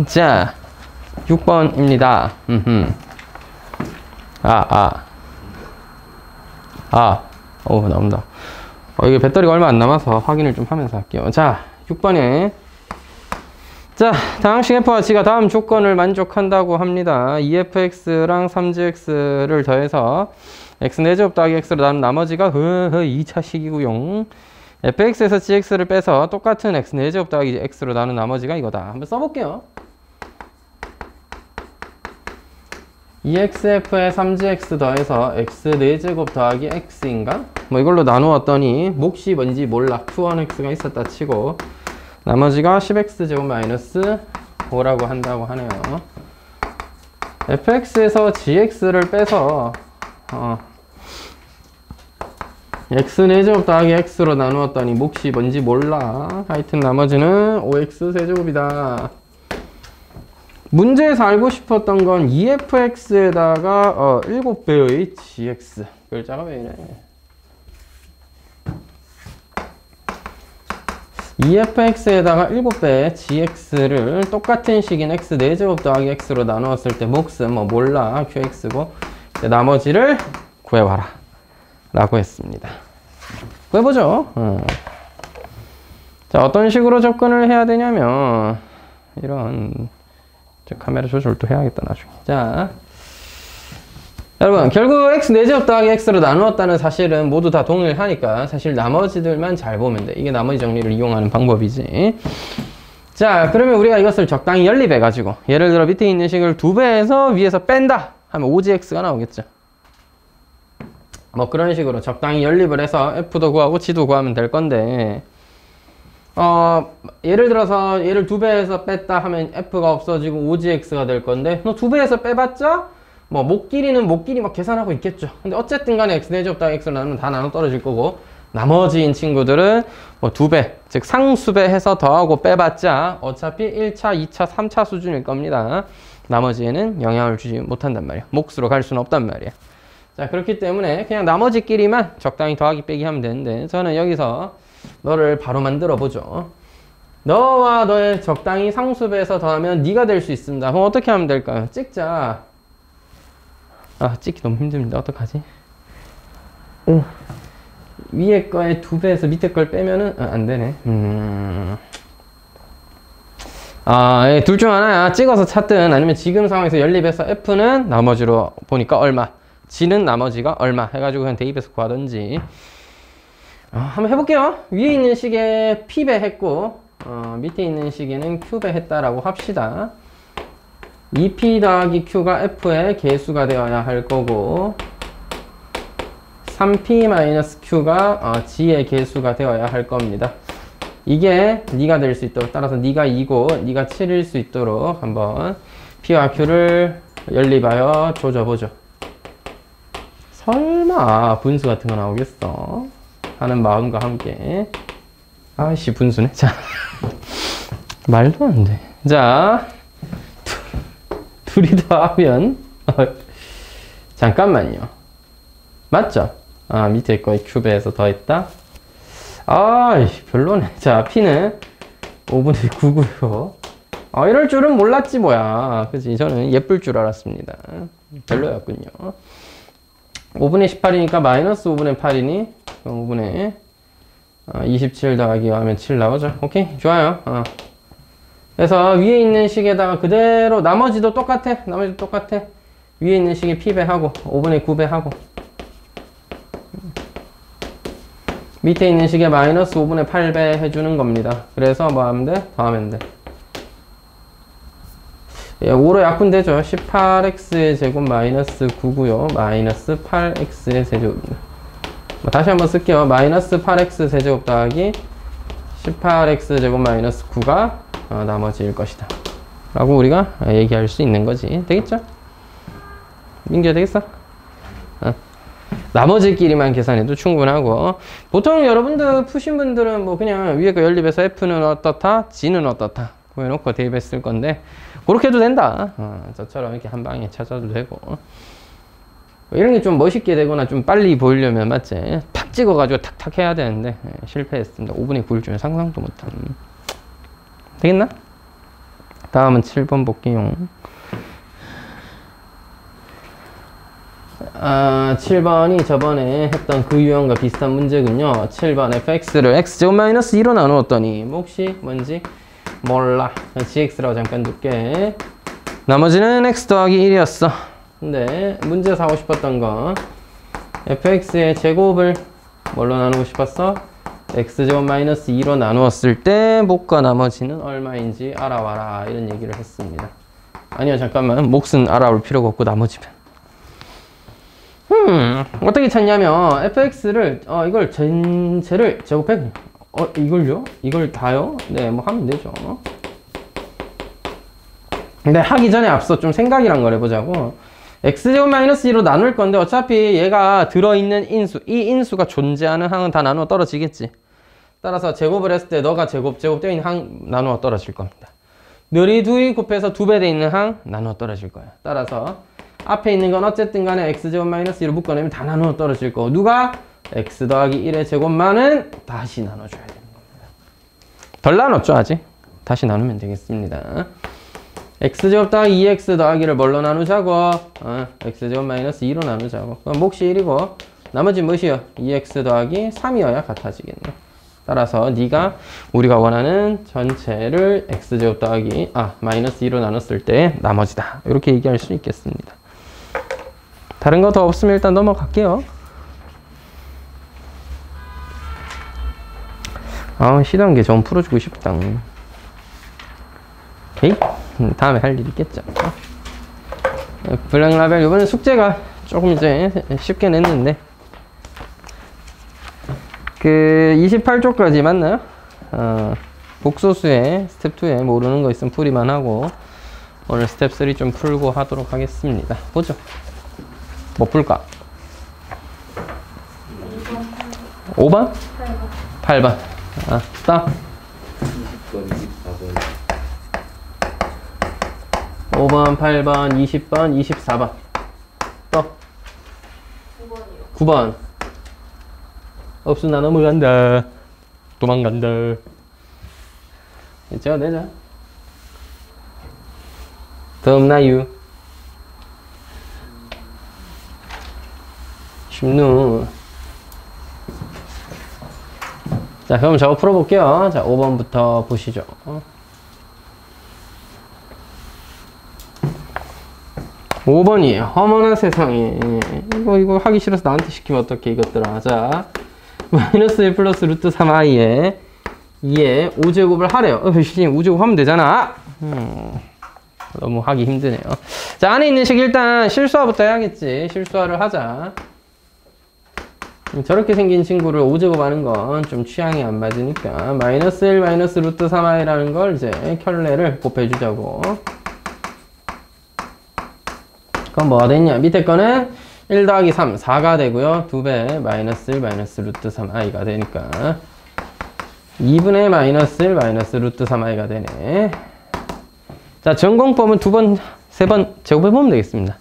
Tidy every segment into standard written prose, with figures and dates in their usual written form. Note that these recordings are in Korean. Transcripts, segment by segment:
자, 6번입니다. 나온다. 이게 배터리가 얼마 안 남아서 확인을 좀 하면서 할게요. 자, 6번에. 자, 다항식 f와 g가 다음 조건을 만족한다고 합니다. 2fx랑 3gx를 더해서 x 4제곱 더하기 x로 나눈 나머지가 2차 식이고요. fx에서 gx를 빼서 똑같은 x 4제곱 더하기 x로 나눈 나머지가 이거다. 한번 써볼게요. 2xf에 3gx 더해서 x 4제곱 더하기 x인가? 뭐 이걸로 나누었더니 몫이 뭔지 몰라. q1x가 있었다 치고 나머지가 10x제곱 마이너스 5라고 한다고 하네요. fx에서 gx를 빼서 x 4제곱 더하기 x로 나누었더니 몫이 뭔지 몰라. 하여튼 나머지는 5x 세제곱이다. 문제에서 알고 싶었던 건 2fx에다가 7배의 gx. 글자가 왜 이래? 2fx에다가 7배의 gx를 똑같은 식인 x 4제곱 더하기 x로 나누었을 때 몫은 뭐 몰라. qx고 나머지를 구해와라 라고 했습니다. 구해보죠. 자, 어떤 식으로 접근을 해야 되냐면 이런 카메라 조절도 해야겠다 나중에. 자, 여러분 결국 x 4제곱 더하기 x로 나누었다는 사실은 모두 다 동일하니까 사실 나머지들만 잘 보면 돼. 이게 나머지 정리를 이용하는 방법이지. 자, 그러면 우리가 이것을 적당히 연립해 가지고 예를 들어 밑에 있는 식을 2배에서 위에서 뺀다 하면 5gx가 나오겠죠. 뭐 그런 식으로 적당히 연립을 해서 f도 구하고 g도 구하면 될 건데 예를 들어서 얘를 2배에서 뺐다 하면 f가 없어지고 5gx가 될 건데 너 2배에서 빼봤자 뭐 목끼리는 목끼리 막 계산하고 있겠죠. 근데 어쨌든 간에 x 4제곱 더하기 x를 나누면 다 나눠 떨어질 거고 나머지인 친구들은 뭐 2배 즉 상수배 해서 더하고 빼봤자 어차피 1차, 2차, 3차 수준일 겁니다. 나머지에는 영향을 주지 못한단 말이야. 몫으로 갈 수는 없단 말이야. 자, 그렇기 때문에 그냥 나머지끼리만 적당히 더하기 빼기 하면 되는데 저는 여기서 너를 바로 만들어 보죠. 너와 너의 적당히 상수배에서 더하면 네가 될 수 있습니다. 그럼 어떻게 하면 될까요? 찍자. 찍기 너무 힘듭니다. 어떡하지? 위에 거에 2배에서 밑에 걸 빼면은 안 되네. 둘 중 하나야. 찍어서 찾든 아니면 지금 상황에서 연립해서 f는 나머지로 보니까 얼마, g는 나머지가 얼마 해가지고 그냥 대입해서 구하든지. 한번 해볼게요. 위에 있는 식에 p배 했고 밑에 있는 식에는 q배 했다라고 합시다. 2p 더하기 q가 f의 개수가 되어야 할 거고 3p 마이너스 q가 g의 개수가 되어야 할 겁니다. 이게 네가 될 수 있도록, 따라서 네가 2고 네가 7일 수 있도록 한번 p와 q를 연립하여 조져보죠. 설마 분수 같은 거 나오겠어? 하는 마음과 함께. 아이씨, 분수네. 자, 말도 안 돼. 자, 둘이 더하면 잠깐만요. 맞죠? 밑에 거의 큐브에서 더했다. 별로네. 자, p는 5분의 9고요. 이럴 줄은 몰랐지 뭐야. 그치? 저는 예쁠 줄 알았습니다. 별로였군요. 5분의 18이니까 마이너스 5분의 8이니 5분의 27 더하기 하면 7 나오죠. 오케이, 좋아요. 그래서 위에 있는 식에다가 그대로 나머지도 똑같아. 위에 있는 식에 p배 하고 5분의 9배 하고 밑에 있는 식에 마이너스 5분의 8배 해주는 겁니다. 그래서 뭐 하면 돼? 더하면 돼. 5로 약분되죠. 18x의 제곱 마이너스 9고요. 마이너스 8x의 세제곱입니다. 다시 한번 쓸게요. 마이너스 8x 세제곱 더하기 18x 제곱 마이너스 9가 나머지일 것이다 라고 우리가 얘기할 수 있는 거지. 되겠죠? 민규야, 되겠어? 나머지끼리만 계산해도 충분하고, 보통 여러분들 푸신 분들은 뭐 그냥 위에 거 연립해서 f는 어떻다, g는 어떻다 구해놓고 대입했을 건데 그렇게 해도 된다. 저처럼 이렇게 한 방에 찾아도 되고, 이런 게 좀 멋있게 되거나 좀 빨리 보이려면 맞지? 탁 찍어가지고 탁탁 해야 되는데 실패했습니다. 5분의 9일 중에 상상도 못한. 되겠나? 다음은 7번 볼게요. 7번이 저번에 했던 그 유형과 비슷한 문제군요. 7번 fx를 x제곱-2로 나누었더니 혹시 뭔지 몰라. gx라고 잠깐 둘게. 나머지는 x 더하기 1이었어. 근데 문제에서 하고 싶었던 거 fx의 제곱을 뭘로 나누고 싶었어? x제곱-2로 나누었을 때 몫과 나머지는 얼마인지 알아와라, 이런 얘기를 했습니다. 아니요, 잠깐만. 몫은 알아올 필요가 없고 나머지면 어떻게 찾냐면 fx를 이걸 전체를 제곱해. 이걸요? 이걸 다요? 네, 뭐 하면 되죠. 근데 하기 전에 앞서 좀 생각이란 걸 해보자고. x제곱-2로 나눌 건데 어차피 얘가 들어있는 인수, 이 인수가 존재하는 항은 다 나누어 떨어지겠지. 따라서 제곱을 했을 때 너가 제곱되어 있는 항 나누어 떨어질 겁니다. 늘이 2이 곱해서 2배 돼 있는 항 나누어 떨어질 거야. 따라서 앞에 있는 건 어쨌든 간에 x제곱-2로 묶어내면 다 나누어 떨어질 거고, 누가? x 더하기 1의 제곱만은 다시 나눠줘야 되는 겁니다. 덜 나눴죠, 아직? 다시 나누면 되겠습니다. x제곱 더하기 2x 더하기를 뭘로 나누자고? x제곱-2로 나누자고. 그럼 몫이 1이고 나머지 무엇이요? 2x 더하기 3이어야 같아지겠네. 따라서 네가 우리가 원하는 전체를 x제곱 더하기 마이너스 2로 나눴을 때 나머지다, 이렇게 얘기할 수 있겠습니다. 다른 거 더 없으면 일단 넘어갈게요. 시단계 좀 풀어주고 싶다. 오케이? 다음에 할 일 있겠죠. 블랙 라벨 이번에 숙제가 조금 이제 쉽게 냈는데 그 28쪽까지 맞나요? 복소수에 스텝 2에 모르는 거 있으면 풀이만 하고 오늘 스텝 3 좀 풀고 하도록 하겠습니다. 보죠. 뭐 풀까? 5번? 8번. 스탑. 5번, 8번, 20번, 24번. 또? 9번. 없으나 넘어간다. 도망간다. 됐죠? 내자. 더 없나요? 쉽누. 자, 그럼 저거 풀어볼게요. 자, 5번부터 보시죠. 5번이에요. 어머나 세상에. 이거 하기 싫어서 나한테 시키면 어떡해, 이것들아. 자, 마이너스 1 플러스 루트 3i에 2에 5제곱을 하래요. 선생님 5제곱 하면 되잖아. 너무 하기 힘드네요. 자, 안에 있는 식 일단 실수화부터 해야겠지. 실수화를 하자. 저렇게 생긴 친구를 5제곱 하는 건 좀 취향이 안 맞으니까 마이너스 1 마이너스 루트 3i라는 걸 이제 켤레를 곱해주자고. 그럼 뭐가 됐냐? 밑에 거는 1 더하기 3, 4가 되고요. 2배 마이너스 1 마이너스 루트 3i가 되니까 2분의 마이너스 1 마이너스 루트 3i가 되네. 자, 전공법은 2번, 3번 제곱해보면 되겠습니다.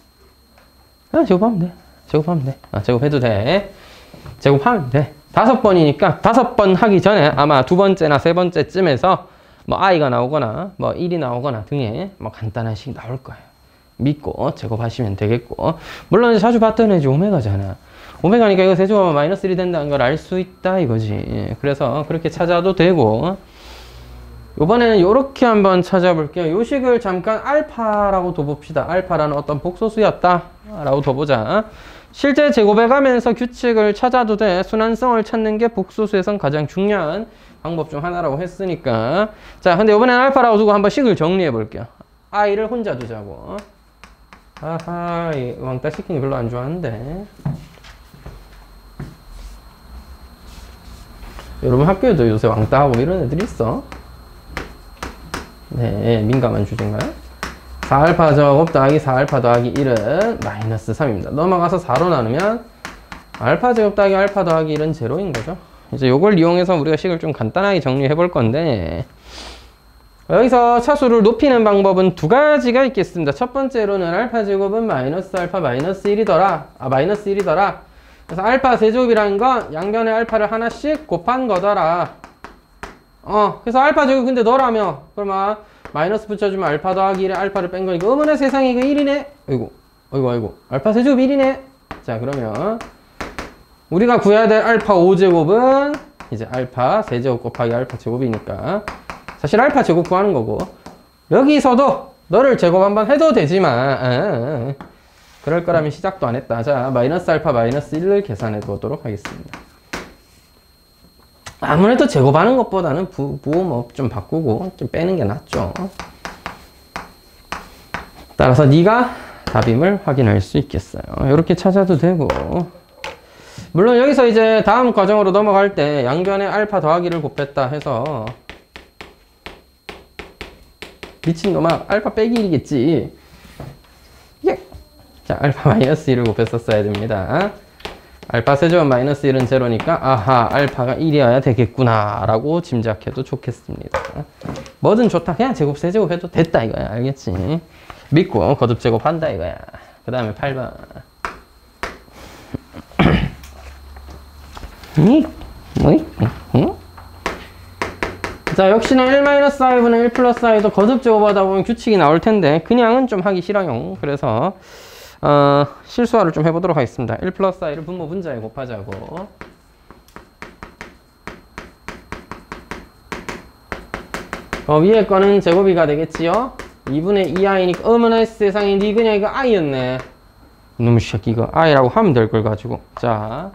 제곱하면 돼. 제곱하면 돼. 제곱해도 돼. 제곱하면 돼. 5번이니까 5번 하기 전에 아마 2번째나 3번째쯤에서 뭐 i가 나오거나 뭐 1이 나오거나 등에 뭐 간단한 식 나올 거예요. 믿고 제곱하시면 되겠고, 물론 자주 봤던 애지 오메가잖아. 오메가니까 이거 세제곱하면 마이너스 1이 된다는 걸 알 수 있다 이거지. 그래서 그렇게 찾아도 되고, 이번에는 이렇게 한번 찾아볼게요. 요 식을 잠깐 알파라고 둬봅시다. 알파라는 어떤 복소수였다 라고 둬보자. 실제 제곱해 가면서 규칙을 찾아도 돼. 순환성을 찾는 게 복소수에선 가장 중요한 방법 중 하나라고 했으니까. 자, 근데 이번에는 알파라고 두고 한번 식을 정리해 볼게요. i를 혼자 두자고. 아하, 이 왕따 시키는 거 별로 안 좋아하는데. 여러분 학교에도 요새 왕따하고 이런 애들이 있어? 네, 민감한 주제인가요? 4알파 제곱 더하기 4알파 더하기 1은 마이너스 3입니다. 넘어가서 4로 나누면 알파 제곱 더하기 알파 더하기 1은 제로인 거죠. 이제 요걸 이용해서 우리가 식을 좀 간단하게 정리해 볼 건데, 여기서 차수를 높이는 방법은 두 가지가 있겠습니다. 첫 번째로는 알파 제곱은 마이너스 알파 마이너스 1이더라. 마이너스 1이더라. 그래서 알파 세제곱이라는 건 양변의 알파를 하나씩 곱한 거더라. 그래서 알파 제곱 근데 너라며 그러면 마이너스 붙여주면 알파 더하기 1에 알파를 뺀 거니까 어머나 세상에 이거 1이네. 아이고 알파 세제곱 1이네. 자 그러면 우리가 구해야 될 알파 5제곱은 이제 알파 세제곱 곱하기 알파 제곱이니까 사실 알파 제곱 구하는 거고, 여기서도 너를 제곱 한번 해도 되지만 그럴 거라면 시작도 안 했다. 자 마이너스 알파 마이너스 1을 계산해 보도록 하겠습니다. 아무래도 제곱하는 것보다는 부호 좀 바꾸고 좀 빼는 게 낫죠. 따라서 네가 답임을 확인할 수 있겠어요. 이렇게 찾아도 되고, 물론 여기서 이제 다음 과정으로 넘어갈 때 양변에 알파 더하기를 곱했다 해서 미친놈아 알파 빼기 1이겠지. 예. 자 알파 마이너스 1을 곱했었어야 됩니다. 알파 세제곱 마이너스 1은 제로니까 아하 알파가 1이어야 되겠구나 라고 짐작해도 좋겠습니다. 뭐든 좋다. 그냥 제곱 세제곱 해도 됐다 이거야. 알겠지? 믿고 거듭 제곱한다 이거야. 그 다음에 8번. 자 역시나 1-i분의 1 플러스 i도 거듭 제곱하다 보면 규칙이 나올 텐데 그냥은 좀 하기 싫어요. 그래서 실수화를 좀 해보도록 하겠습니다. 1 플러스 i를 분모 분자에 곱하자고. 위에 거는 제곱이가 되겠지요. 2분의 2i니까 어머나 세상에 니 그냥 이거 i였네. 이놈의 새끼 이거 i라고 하면 될 걸 가지고. 자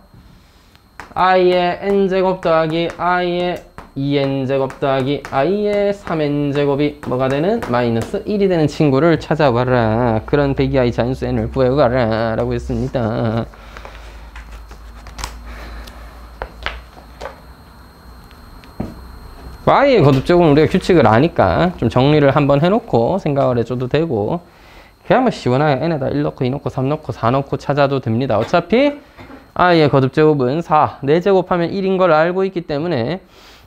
i의 n제곱 더하기 i의 2n제곱 더하기 i의 3n제곱이 뭐가 되는? 마이너스 1이 되는 친구를 찾아봐라. 그런 배기i 잔수 n을 구해가라 라고 했습니다. i의 거듭제곱은 우리가 규칙을 아니까 좀 정리를 한번 해놓고 생각을 해줘도 되고, 그냥 뭐 시원하게 n에다 1 넣고 2 넣고 3 넣고 4 넣고 찾아도 됩니다. 어차피 i의 거듭제곱은 4, 4제곱하면 1인 걸 알고 있기 때문에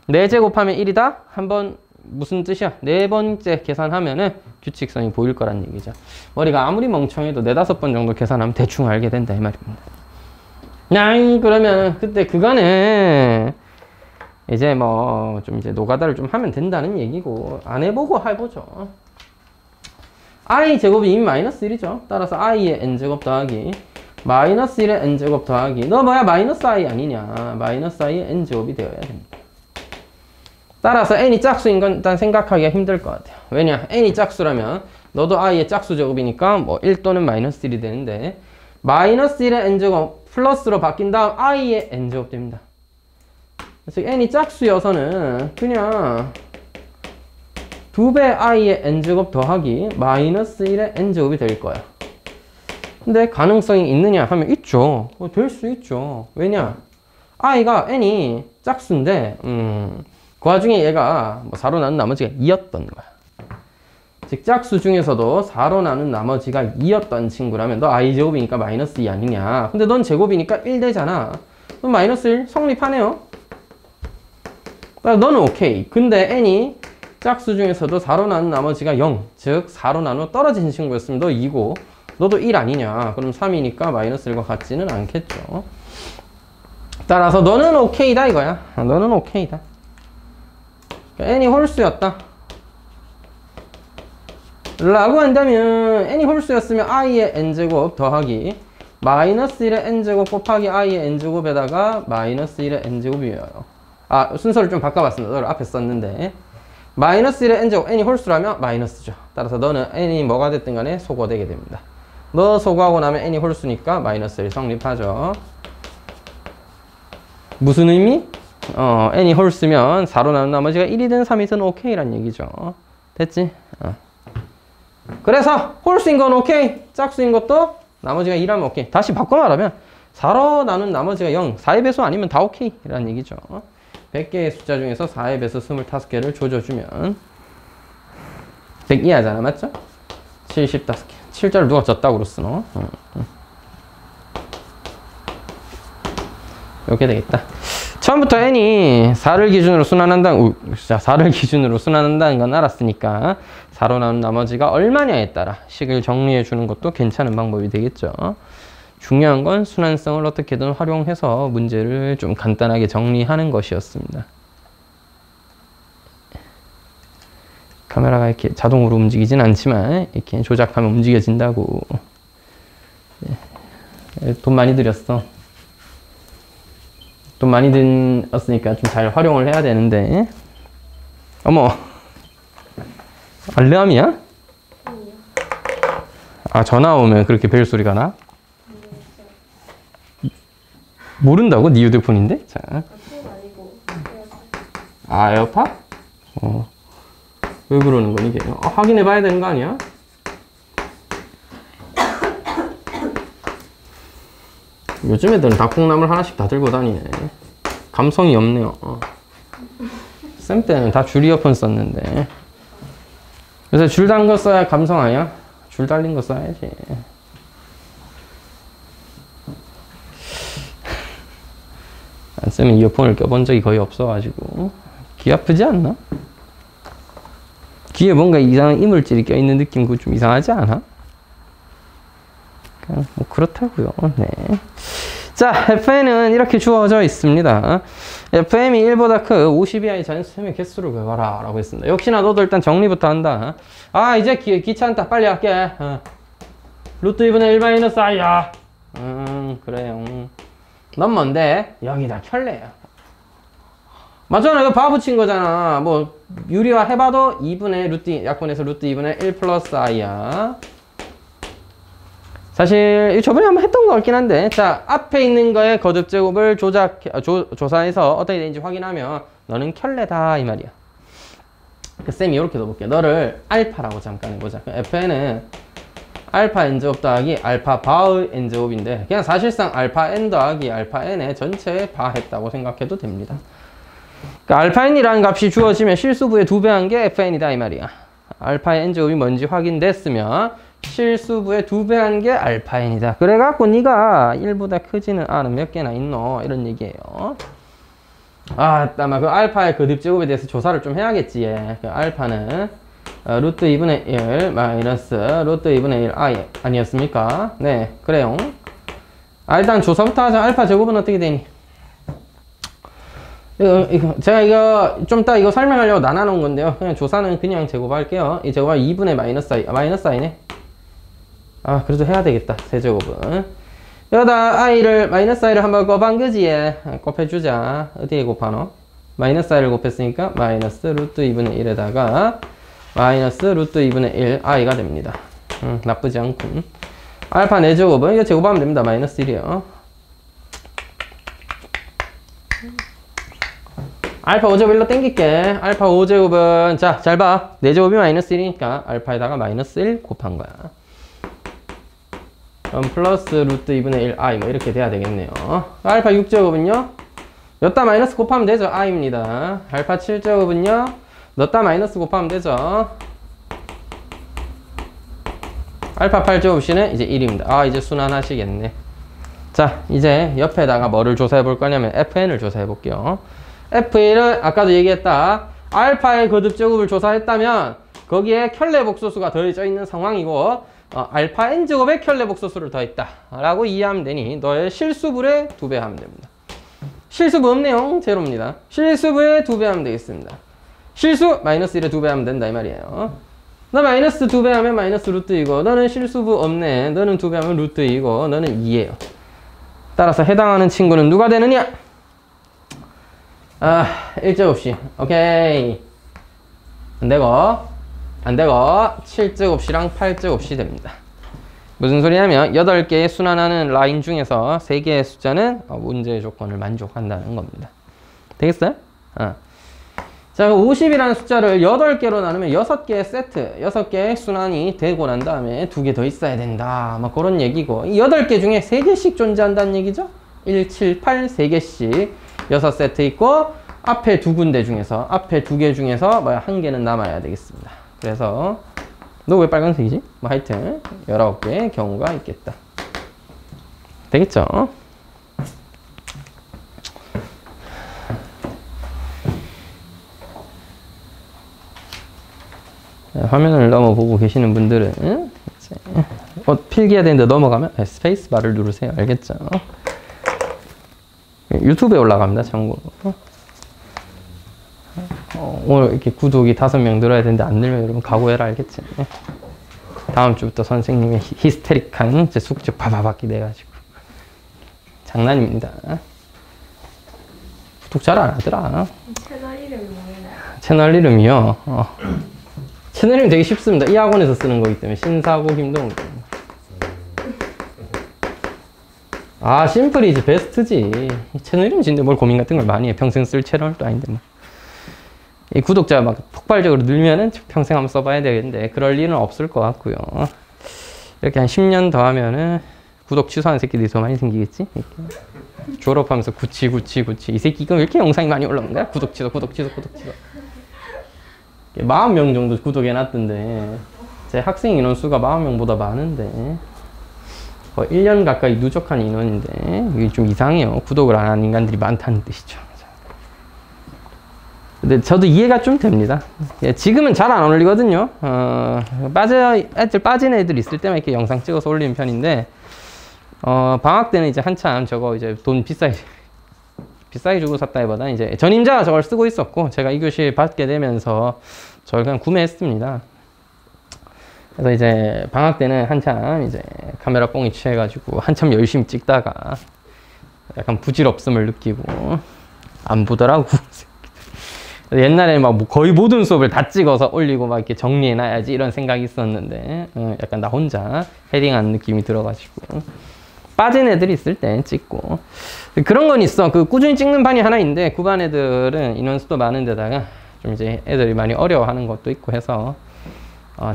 4제곱하면 1이다? 한번 무슨 뜻이야? 네 번째 계산하면은 규칙성이 보일 거란 얘기죠. 머리가 아무리 멍청해도 4-5번 정도 계산하면 대충 알게 된다 이 말입니다. 그러면 그때 그간에 이제 뭐 좀 이제 노가다를 좀 하면 된다는 얘기고, 안 해보고 해보죠. i 제곱이 이미 마이너스 1이죠. 따라서 i의 n제곱 더하기 마이너스 1의 n제곱 더하기 너 뭐야 마이너스 i 아니냐, 마이너스 i의 n제곱이 되어야 됩니다. 따라서 n이 짝수인 건 일단 생각하기가 힘들 것 같아요. 왜냐 n이 짝수라면 너도 i의 짝수 제곱이니까 뭐 1 또는 마이너스 1이 되는데, 마이너스 1의 n제곱 플러스로 바뀐 다음 i의 n제곱 됩니다. 그래서 n이 짝수여서는 그냥 2배 i의 n제곱 더하기 마이너스 1의 n제곱이 될 거야. 근데 가능성이 있느냐 하면 있죠. 될 수 있죠. 왜냐 i가 n이 짝수인데 그 와중에 얘가 뭐 4로 나눈 나머지가 2였던 거야. 즉 짝수 중에서도 4로 나눈 나머지가 2였던 친구라면 너 i제곱이니까 마이너스 2 아니냐. 근데 넌 제곱이니까 1 되잖아. 그럼 마이너스 1 성립하네요. 너는 오케이. 근데 n이 짝수 중에서도 4로 나눈 나머지가 0, 즉 4로 나누어 떨어진 친구였으면 너 2고 너도 1 아니냐. 그럼 3이니까 마이너스 1과 같지는 않겠죠. 따라서 너는 오케이다 이거야. 너는 오케이다. n이 홀수였다 라고 한다면 n이 홀수였으면 i의 n제곱 더하기 마이너스 1의 n제곱 곱하기 i의 n제곱에다가 마이너스 1의 n제곱이에요. 순서를 좀 바꿔봤습니다. 너를 앞에 썼는데 마이너스 1의 n제곱 n이 홀수라면 마이너스죠. 따라서 너는 n이 뭐가 됐든 간에 소거되게 됩니다. 너 소거하고 나면 n이 홀수니까 마이너스 1 성립하죠. 무슨 의미? n이 홀수면 4로 나눈 나머지가 1이든 3이든 오케이란 얘기죠. 됐지? 그래서 홀수인 건 오케이, 짝수인 것도 나머지가 2라면 오케이. 다시 바꿔 말하면 4로 나눈 나머지가 0, 4의 배수 아니면 다 오케이 라는 얘기죠. 100개의 숫자 중에서 4의 배수 25개를 조져주면 102 하잖아, 맞죠? 75개. 7자를 누가 졌다고 쓰노? 이렇게 되겠다. 처음부터 n이 4를 기준으로 순환한다는, 4를 기준으로 순환한다는 건 알았으니까 4로 나눈 나머지가 얼마냐에 따라 식을 정리해 주는 것도 괜찮은 방법이 되겠죠. 중요한 건 순환성을 어떻게든 활용해서 문제를 좀 간단하게 정리하는 것이었습니다. 카메라가 이렇게 자동으로 움직이진 않지만 이렇게 조작하면 움직여진다고. 돈 많이 들였어. 돈 많이 들었으니까 좀 잘 활용을 해야 되는데. 어머, 알람이야? 아, 전화 오면 그렇게 벨 소리가 나? 모른다고? 네 휴대폰인데? 자. 아, 에어팟? 왜 그러는 거니, 이게? 확인해 봐야 되는 거 아니야? 요즘 애들은 닭콩나물 하나씩 다 들고 다니네. 감성이 없네요. 쌤 때는 다 줄 이어폰 썼는데. 요새 줄 단 거 써야 감성 아니야? 줄 달린 거 써야지. 안 쓰면 이어폰을 껴본 적이 거의 없어가지고. 귀 아프지 않나? 귀에 뭔가 이상한 이물질이 껴있는 느낌 그거 좀 이상하지 않아? 그냥 뭐 그렇다고요. 네. 자, FN은 이렇게 주어져 있습니다. FM이 1보다 크 50이하의 자연수생의 개수를 구해봐라 라고 했습니다. 역시나 너도 일단 정리부터 한다. 아, 이제 귀찮다. 빨리 할게. 루트 2분의 1 마이너스 i야. 그래요. 넌 뭔데? 여기다 켤레야. 맞잖아. 이거 바 붙인 거잖아. 뭐 유리화 해봐도 2분의 루트, 약분해서 루트 2분의 1 플러스 i야. 사실 저번에 한번 했던 것 같긴 한데, 자, 앞에 있는 거의 거듭 제곱을 조사해서 어떻게 되는지 확인하면 너는 켤레다 이 말이야. 쌤이 이렇게 넣어볼게. 너를 알파라고 잠깐 해보자. fn은 알파 n 제곱 더하기 알파 바의 n 제곱인데, 그냥 사실상 알파 n 더하기 알파 n의 전체에 바 했다고 생각해도 됩니다. 그러니까 알파 n이라는 값이 주어지면 실수부의 2배 한 게 fn이다 이 말이야. 알파의 n 제곱이 뭔지 확인됐으면 실수부의 2배 한 게 알파 n이다. 그래갖고 네가 1보다 크지는 않은 몇 개나 있노? 이런 얘기예요. 아, 따마 그 알파의 거듭 제곱에 대해서 조사를 좀 해야겠지. 예. 그 알파는 루트 2분의 1 마이너스 루트 2분의 1 i 아니었습니까? 네, 그래요. 일단 조사부터 하자. 알파 제곱은 어떻게 되니? 제가 이거 좀 이따 이거 설명하려고 나눠놓은 건데요. 그냥 조사는 그냥 제곱할게요. 이 제곱은 2분의 마이너스 i, 마이너스 i네. 아, 그래도 해야 되겠다. 세제곱은. 여기다 i를, 마이너스 i를 한번 곱한 거지. 곱해주자. 어디에 곱하노? 마이너스 i를 곱했으니까 마이너스 루트 2분의 1에다가 마이너스 루트 2분의 1 i가 됩니다. 나쁘지 않군. 알파 4제곱은 이거 제곱하면 됩니다. 마이너스 1이요. 알파 5제곱 1로 땡길게. 알파 5제곱은 자, 잘 봐. 4제곱이 마이너스 1이니까 알파에다가 마이너스 1 곱한 거야. 그럼 플러스 루트 2분의 1 i 뭐 이렇게 돼야 되겠네요. 알파 6제곱은요? 여기다 마이너스 곱하면 되죠. i입니다. 알파 7제곱은요? 넣다 마이너스 곱하면 되죠. 알파 8제곱씨는 이제 1입니다. 아, 이제 순환하시겠네. 자, 이제 옆에다가 뭐를 조사해 볼 거냐면 fn을 조사해 볼게요. f1은 아까도 얘기했다. 알파의 거듭 제곱을 조사했다면 거기에 켤레 복소수가 더해져 있는 상황이고 알파 n제곱에 켤레 복소수를 더했다 라고 이해하면 되니 너의 실수분의 2배 하면 됩니다. 실수분 없네요. 제로입니다. 실수분의 2배 하면 되겠습니다. 실수 마이너스 1에 2배 하면 된다 이 말이에요. 너 마이너스 2배 하면 마이너스 루트 2고 너는 실수부 없네. 너는 2배 하면 루트 2고 너는 2예요. 따라서 해당하는 친구는 누가 되느냐? 아, 1제곱씨. 오케이. 안되고 7제곱씨랑 8제곱씨 됩니다. 무슨 소리냐면 8개의 순환하는 라인 중에서 3개의 숫자는 문제의 조건을 만족한다는 겁니다. 되겠어요? 자, 50이라는 숫자를 8개로 나누면 6개의 세트, 6개의 순환이 되고 난 다음에 2개 더 있어야 된다. 뭐 그런 얘기고, 이 8개 중에 3개씩 존재한다는 얘기죠? 1, 7, 8, 3개씩 6세트 있고, 앞에 2군데 중에서, 앞에 2개 중에서 뭐야, 1개는 남아야 되겠습니다. 그래서, 너 왜 빨간색이지? 뭐 하여튼, 19개의 경우가 있겠다. 되겠죠? 화면을 넘어보고 계시는 분들은 필기해야 되는데 넘어가면 스페이스 바를 누르세요. 알겠죠? 유튜브에 올라갑니다. 참고로. 오늘 이렇게 구독이 5명 늘어야 되는데 안 늘면 여러분 각오해라, 알겠지? 다음 주부터 선생님의 히스테릭한 제 숙제 바바바기 내가지고 장난입니다. 구독 잘 안 하더라. 채널 이름이 뭐예요? 채널 이름이요. 채널 이름 되게 쉽습니다. 이 학원에서 쓰는 거기 때문에 신사고 김동욱. 아, 심플이지 베스트지. 채널 이름 짓는데 뭘 고민 같은 걸 많이 해. 평생 쓸 채널도 아닌데 뭐. 이 구독자 막 폭발적으로 늘면은 평생 한번 써봐야 되겠는데 그럴 일은 없을 것 같고요. 이렇게 한 10년 더 하면은 구독 취소하는 새끼들이 더 많이 생기겠지? 이렇게. 졸업하면서 구치. 이 새끼 이거 왜 이렇게 영상이 많이 올라오는 거야? 구독 취소. 40명 정도 구독해놨던데 제 학생 인원 수가 40명보다 많은데 거의 1년 가까이 누적한 인원인데 이게 좀 이상해요. 구독을 안 하는 인간들이 많다는 뜻이죠. 근데 저도 이해가 좀 됩니다. 예, 지금은 잘 안 올리거든요. 빠진 애들 있을 때만 이렇게 영상 찍어서 올리는 편인데, 방학 때는 이제 한참 저거 이제 돈 비싸게 주고 샀다기보다 이제 전임자가 저걸 쓰고 있었고, 제가 이 교실 받게 되면서 저걸 그냥 구매했습니다. 그래서 이제 방학 때는 한참 이제 카메라 뽕이 취해가지고 한참 열심히 찍다가 약간 부질없음을 느끼고 안 보더라고. 옛날에 막 거의 모든 수업을 다 찍어서 올리고 막 이렇게 정리해놔야지 이런 생각이 있었는데 약간 나 혼자 헤딩하는 느낌이 들어가지고 빠진 애들이 있을 때 찍고 그런 건 있어. 그 꾸준히 찍는 반이 하나 있는데 9반 애들은 인원수도 많은 데다가 좀 이제 애들이 많이 어려워하는 것도 있고 해서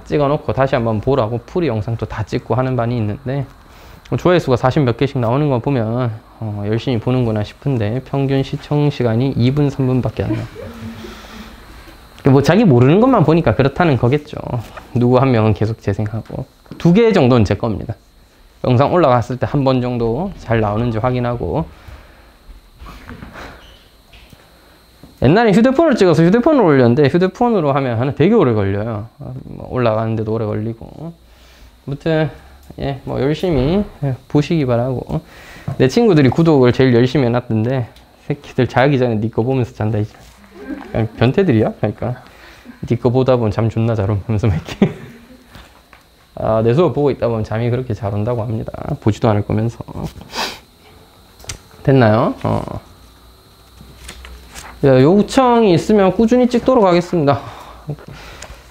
찍어놓고 다시 한번 보라고 풀이 영상도 다 찍고 하는 반이 있는데 조회수가 40 몇 개씩 나오는 거 보면 열심히 보는구나 싶은데 평균 시청 시간이 2분 3분밖에 안 나와. 뭐 자기 모르는 것만 보니까 그렇다는 거겠죠. 누구 한 명은 계속 재생하고 2개 정도는 제 겁니다. 영상 올라갔을 때 한 번 정도 잘 나오는지 확인하고 옛날에 휴대폰을 찍어서 휴대폰으로 올렸는데 휴대폰으로 하면 되게 오래 걸려요. 올라가는데도 오래 걸리고 아무튼 예, 뭐 열심히 보시기 바라고. 내 친구들이 구독을 제일 열심히 해놨던데 새끼들 자기 전에 니 거 보면서 잔다 이제. 변태들이야? 그러니까 니 거 보다 보면 잠 존나 잘 오면서 이렇게 내 수업 보고 있다 보면 잠이 그렇게 잘 온다고 합니다. 보지도 않을 거면서. 됐나요? 요청이 있으면 꾸준히 찍도록 하겠습니다.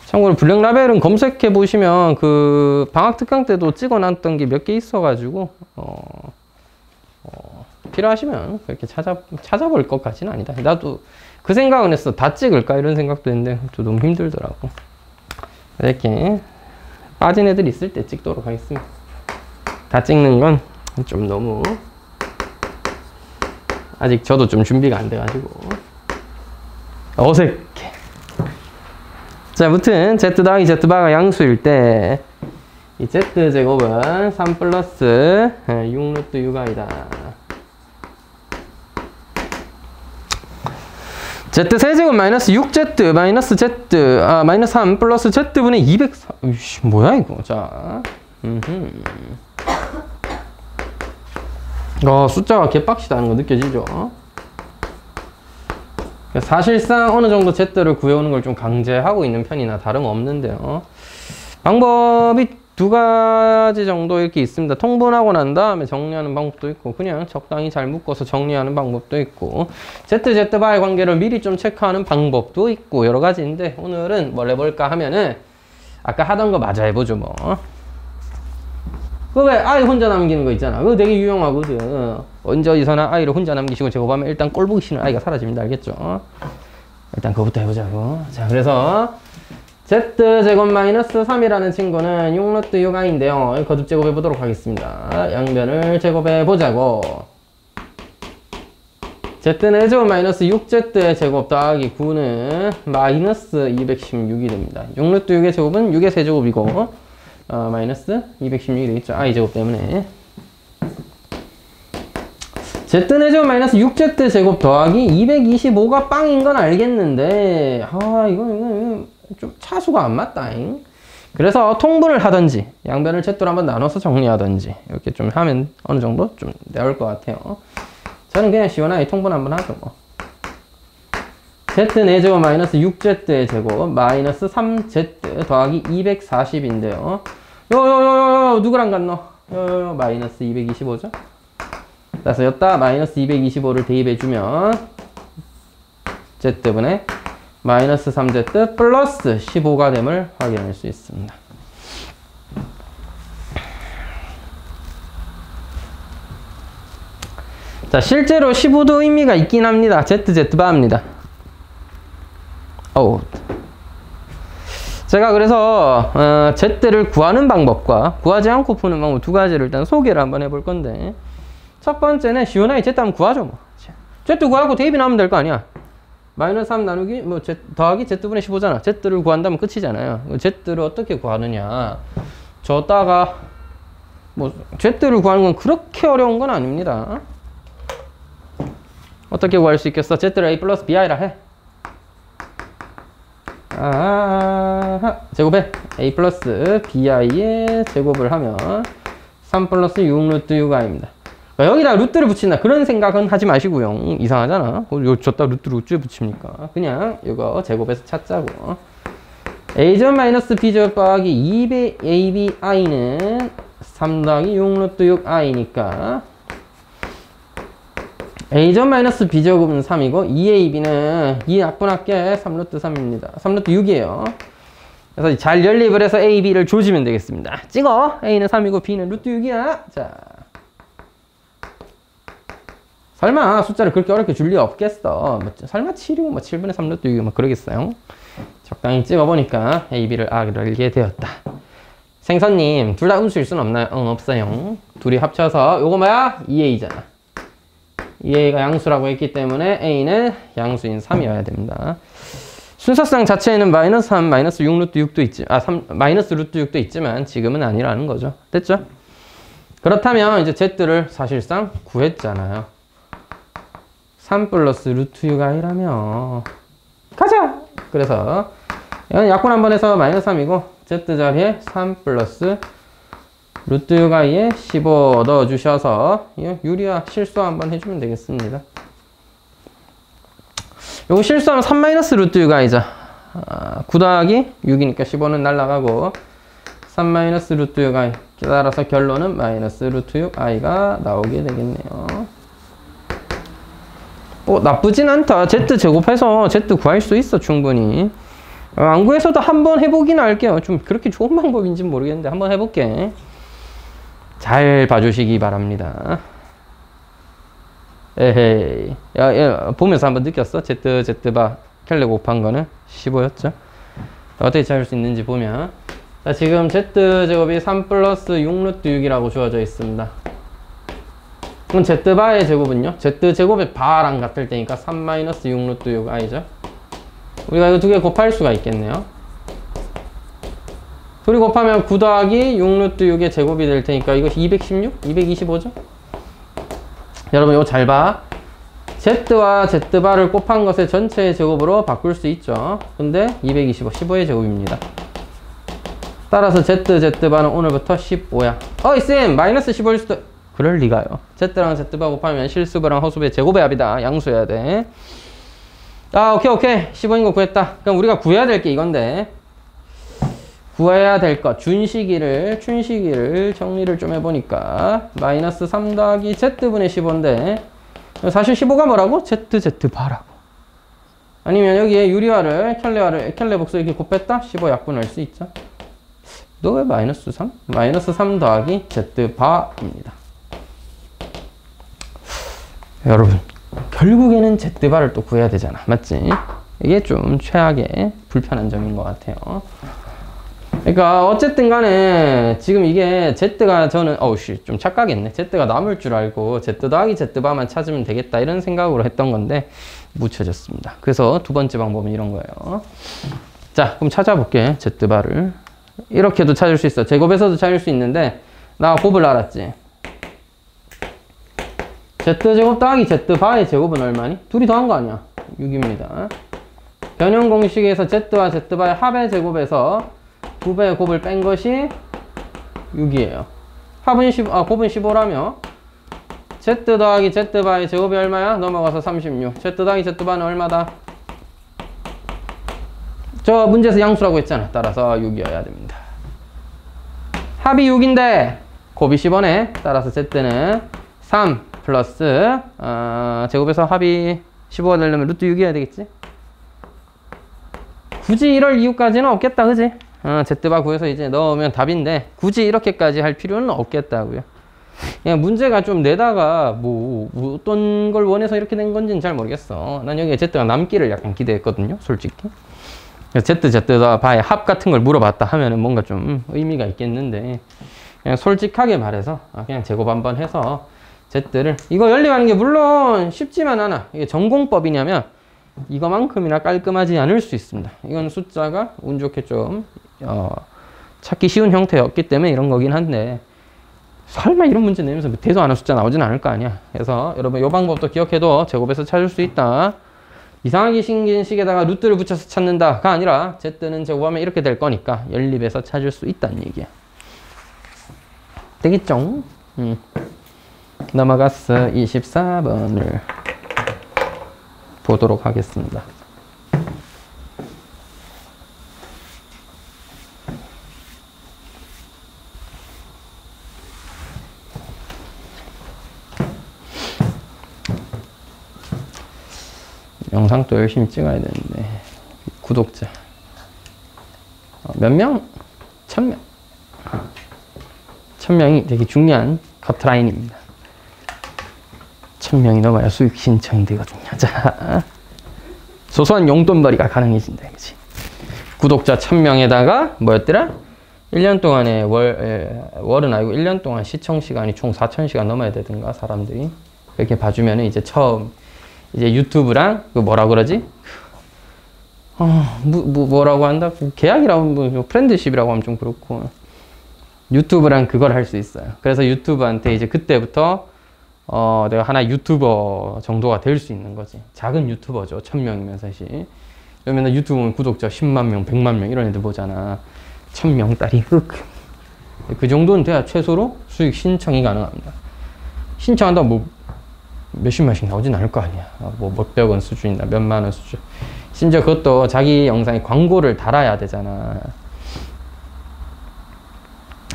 참고로 블랙라벨은 검색해 보시면 그 방학 특강 때도 찍어놨던 게 몇 개 있어가지고 필요하시면 그렇게 찾아볼 것까지는 아니다. 나도 그 생각은 했어. 다 찍을까 이런 생각도 했는데 또 너무 힘들더라고. 이렇게 빠진 애들 있을 때 찍도록 하겠습니다. 다 찍는 건 좀 너무 아직 저도 좀 준비가 안 돼가지고 어색해. 자, 아무튼 z 더하기 z바가 양수일 때 이 z제곱은 3 플러스 6 루트 6i다. z세제곱 마이너스 6z 마이너스 z 마이너스 3 플러스 z분의 204. 뭐야 이거. 자, 숫자가 개빡시다는 거 느껴지죠? 사실상 어느 정도 z를 구해오는 걸 좀 강제하고 있는 편이나 다름없는데요. 방법이 2가지 정도 이렇게 있습니다. 통분하고 난 다음에 정리하는 방법도 있고 그냥 적당히 잘 묶어서 정리하는 방법도 있고 z바의 관계를 미리 좀 체크하는 방법도 있고 여러 가지인데 오늘은 뭘 해볼까 하면은 아까 하던 거 마저 해보죠 뭐. 그거 왜 i 혼자 남기는 거 있잖아. 그거 되게 유용하거든. 언제 어디서나 i를 혼자 남기시고 제곱하면 일단 꼴 보기 싫은 i가 사라집니다. 알겠죠? 일단 그거부터 해보자고. 자, 그래서 z제곱 마이너스 3이라는 친구는 6 루트 6i인데요. 거듭 제곱해 보도록 하겠습니다. 양변을 제곱해 보자고. z는 제곱 마이너스 6z의 제곱 더하기 9는 마이너스 216이 됩니다. 6 루트 6의 제곱은 6의 세제곱이고 마이너스 216이 되겠죠. i제곱 때문에. z는 제곱 마이너스 6z 제곱 더하기 225가 빵인 건 알겠는데 이거 좀 차수가 안 맞다잉. 그래서 통분을 하든지 양변을 z로 한번 나눠서 정리하든지 이렇게 좀 하면 어느 정도 좀 나올 것 같아요. 저는 그냥 시원하게 통분 한번 하죠 뭐. Z 4제곱 마이너스 6Z의 제곱 마이너스 3Z 더하기 240인데요. 요요요요 누구랑 같노? 요요요 마이너스 225죠? 그래서 여기다 마이너스 225를 대입해주면 Z분의 마이너스 3Z 플러스 15가 됨을 확인할 수 있습니다. 자, 실제로 15도 의미가 있긴 합니다. ZZ바입니다. 제가 그래서 Z를 구하는 방법과 구하지 않고 푸는 방법 두 가지를 일단 소개를 한번 해볼 건데, 첫 번째는 시원하게 Z 한번 구하죠. 뭐. Z 구하고 대입이 나오면 될 거 아니야. 마이너스 3 나누기 뭐 Z 더하기 Z분의 15잖아. Z를 구한다면 끝이잖아요. Z를 어떻게 구하느냐. 저다가 뭐 Z를 구하는 건 그렇게 어려운 건 아닙니다. 어떻게 구할 수 있겠어? Z를 A 플러스 BI라 해. 제곱에 A 플러스 BI의 제곱을 하면 3 플러스 6 루트 6I입니다. 여기다 루트를 붙인다. 그런 생각은 하지 마시고요. 이상하잖아. 저따 루트를 어째 붙입니까? 그냥 이거 제곱해서 찾자고. A제곱 마이너스 B제곱 더하기 2ABI는 3 더하기 6 루트 6I니까 A제곱 마이너스 B제곱은 3이고 2AB는 2 약분할게 3 루트 3입니다. 3 루트 6이에요. 그래서 잘 연립을 해서 A, B를 조지면 되겠습니다. 찍어! A는 3이고 B는 루트 6이야. 자, 설마 숫자를 그렇게 어렵게 줄 리 없겠어. 설마 7이고 뭐 7분의 3 루트 6이고 뭐 그러겠어요. 적당히 찍어보니까 A, B를 알게 되었다. 생선님, 둘 다 음수일 순 없나요? 응, 없어요. 둘이 합쳐서 요거 뭐야? 2A잖아. 2A가 양수라고 했기 때문에 A는 양수인 3이어야 됩니다. 순서상 자체에는 마이너스 3, 마이너스 6 루트 6도 있지, 마이너스 루트 6도 있지만 지금은 아니라는 거죠. 됐죠? 그렇다면 이제 Z를 사실상 구했잖아요. 3 플러스 루트 6I라면 가자! 그래서 이건 약분 한번 해서 마이너스 3이고 Z 자리에 3 플러스 루트 6I에 15 넣어주셔서 유리화 실수 한번 해주면 되겠습니다. 요거 실수하면 3 마이너스 루트 6I죠. 9 더하기 6이니까 15는 날라가고 3 마이너스 루트 6I. 따라서 결론은 마이너스 루트 6I가 나오게 되겠네요. 나쁘진 않다. Z 제곱해서 Z 구할 수 있어, 충분히. 안 구해서도 한번 해보긴 할게요. 좀 그렇게 좋은 방법인지는 모르겠는데 한번 해볼게. 잘 봐주시기 바랍니다. 에헤이. 보면서 한번 느꼈어? Z바 켈레 곱한 거는 15였죠? 어떻게 찾을 수 있는지 보면, 자, 지금 Z제곱이 3 플러스 6 루트 6이라고 주어져 있습니다. 그럼 Z바의 제곱은요? Z제곱의 바랑 같을 때니까 3 마이너스 6 루트 6I죠? 우리가 이거 두 개 곱할 수가 있겠네요. 둘이 곱하면 9 더하기 6 루트 6의 제곱이 될 테니까 이거 216? 225죠? 여러분 이거 잘 봐. Z와 Z바를 곱한 것의 전체의 제곱으로 바꿀 수 있죠. 근데 225, 15의 제곱입니다. 따라서 Z바는 오늘부터 15야. 쌤! 마이너스 15일 수도... 그럴 리가요. Z랑 Z바 곱하면 실수배랑 허수배 제곱의 합이다. 양수해야 돼. 오케이. 15인 거 구했다. 그럼 우리가 구해야 될 게 이건데, 구해야 될 것, 춘식이를 정리를 좀 해보니까 마이너스 3 더하기 Z분의 15인데 사실 15가 뭐라고? ZZ바라고. 아니면 여기에 유리화를 켈레 복수 이렇게 곱했다? 15 약분할 수 있죠. 너 왜 마이너스 3? 마이너스 3 더하기 Z바입니다. 여러분, 결국에는 Z바를 또 구해야 되잖아. 맞지? 이게 좀 최악의 불편한 점인 것 같아요. 그러니까 어쨌든 간에 지금 이게 Z가 저는 좀 착각했네. Z가 남을 줄 알고 Z 더하기 Z바만 찾으면 되겠다 이런 생각으로 했던 건데 묻혀졌습니다. 그래서 두 번째 방법은 이런 거예요. 자, 그럼 찾아볼게. Z바를 이렇게도 찾을 수 있어. 제곱에서도 찾을 수 있는데 나 곱을 알았지. Z제곱 더하기 Z바의 제곱은 얼마니? 둘이 더한 거 아니야? 6입니다. 변형 공식에서 Z와 Z바의 합의 제곱에서 2배의 곱을 뺀 것이 6이에요. 곱은 15라며 Z 더하기 Z바의 제곱이 얼마야? 넘어가서 36. Z 더하기 Z바는 얼마다? 저 문제에서 양수라고 했잖아. 따라서 6이어야 됩니다. 합이 6인데 곱이 10원에 따라서 z는 3 플러스 제곱에서 합이 15가 되려면 루트 6이어야 되겠지? 굳이 이럴 이유까지는 없겠다, 그지? z바 구해서 이제 넣으면 답인데 굳이 이렇게까지 할 필요는 없겠다고요. 그냥 문제가 좀 내다가 뭐 어떤 걸 원해서 이렇게 된 건지는 잘 모르겠어. 난 여기에 z가 남기를 약간 기대했거든요, 솔직히. z바의 합 같은 걸 물어봤다 하면은 뭔가 좀 의미가 있겠는데 그냥 솔직하게 말해서 그냥 제곱 한번 해서 z를 이거 연립하는 게 물론 쉽지만 않아. 이게 전공법이냐면 이거만큼이나 깔끔하지 않을 수 있습니다. 이건 숫자가 운 좋게 좀 찾기 쉬운 형태였기 때문에 이런 거긴 한데 설마 이런 문제 내면서 대도 안 한 숫자 나오진 않을 거 아니야. 그래서 여러분 이 방법도 기억해도 제곱에서 찾을 수 있다. 이상하게 생긴 식에다가 루트를 붙여서 찾는다가 아니라 z는 제곱하면 이렇게 될 거니까 연립해서 찾을 수 있다는 얘기야. 되겠죠? 넘어갔어. 24번을 보도록 하겠습니다. 영상 또 열심히 찍어야 되는데 구독자 몇 명? 1000명 1000명이 되게 중요한 커트라인입니다. 1000명이 넘어야 수익 신청이 되거든요. 자, 소소한 용돈벌이가 가능해진다, 그치? 구독자 1000명에다가 뭐였더라? 1년 동안에 월은 아니고 1년 동안 시청 시간이 총 4000시간 넘어야 되든가 사람들이 이렇게 봐주면은 이제 처음 이제 유튜브랑 그 뭐라 그러지? 뭐라고 한다? 계약이라고 하면 프렌드십이라고 하면 좀 그렇고 유튜브랑 그걸 할 수 있어요. 그래서 유튜브한테 이제 그때부터 내가 하나 유튜버 정도가 될 수 있는 거지. 작은 유튜버죠. 1000명이면 사실. 그러면 유튜브 보면 구독자 10만 명, 100만 명 이런 애들 보잖아. 1000명 딸이 그 정도는 돼야 최소로 수익 신청이 가능합니다. 신청한다고 뭐 몇십만씩 나오진 않을 거 아니야. 뭐 몇백 원 수준이나 몇만 원 수준. 심지어 그것도 자기 영상에 광고를 달아야 되잖아.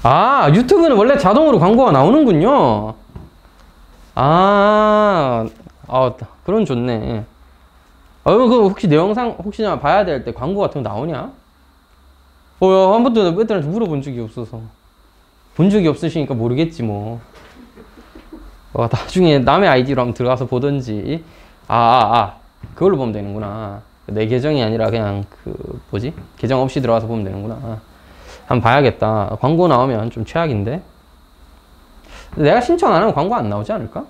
아, 유튜브는 원래 자동으로 광고가 나오는군요. 그럼 좋네. 그 혹시 내 영상 혹시나 봐야 될 때 광고 같은 거 나오냐? 야, 한 번도 애들한테 물어본 적이 없어서. 본 적이 없으시니까 모르겠지 뭐. 나중에 남의 아이디로 한번 들어가서 보든지. 그걸로 보면 되는구나. 내 계정이 아니라 그냥 계정 없이 들어가서 보면 되는구나. 한번 봐야겠다. 광고 나오면 좀 최악인데. 내가 신청 안 하면 광고 안 나오지 않을까?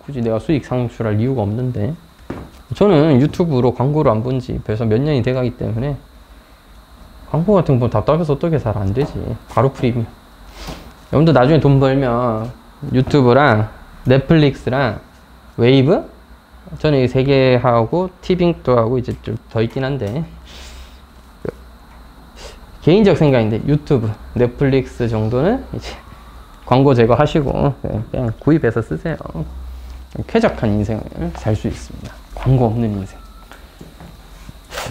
굳이 내가 수익 창출할 이유가 없는데. 저는 유튜브로 광고를 안 본 지 벌써 몇 년이 돼가기 때문에 광고 같은 거 보면 답답해서 어떻게 잘 안 되지. 바로 프리미엄. 여러분들 나중에 돈 벌면 유튜브랑 넷플릭스랑 웨이브? 저는 이 세 개 하고 티빙도 하고 이제 좀 더 있긴 한데 개인적 생각인데 유튜브, 넷플릭스 정도는 이제 광고 제거하시고 그냥 구입해서 쓰세요. 쾌적한 인생을 살 수 있습니다. 광고 없는 인생.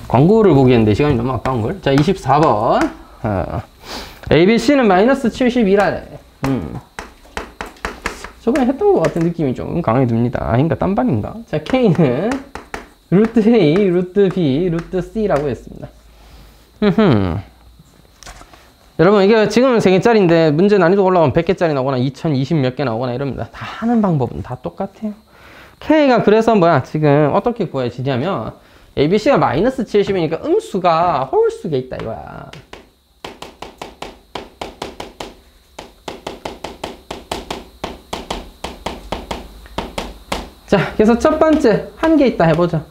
광고를 보기엔 시간이 너무 아까운걸? 자, 24번. ABC는 마이너스 72라네. 저번에 했던 것 같은 느낌이 좀 강하게 듭니다. 아닌가? 딴반인가? 자, K는 루트 A, 루트 B, 루트 C라고 했습니다. 여러분, 이게 지금은 3개짜리인데 문제 난이도 올라가면 100개짜리 나오거나 2020 몇 개 나오거나 이럽니다. 다 하는 방법은 다 똑같아요. K가 그래서 지금 어떻게 구해지냐면 ABC가 마이너스 70이니까 음수가 홀수가 있다 이거야. 자, 그래서 첫 번째 한 개 있다 해보자.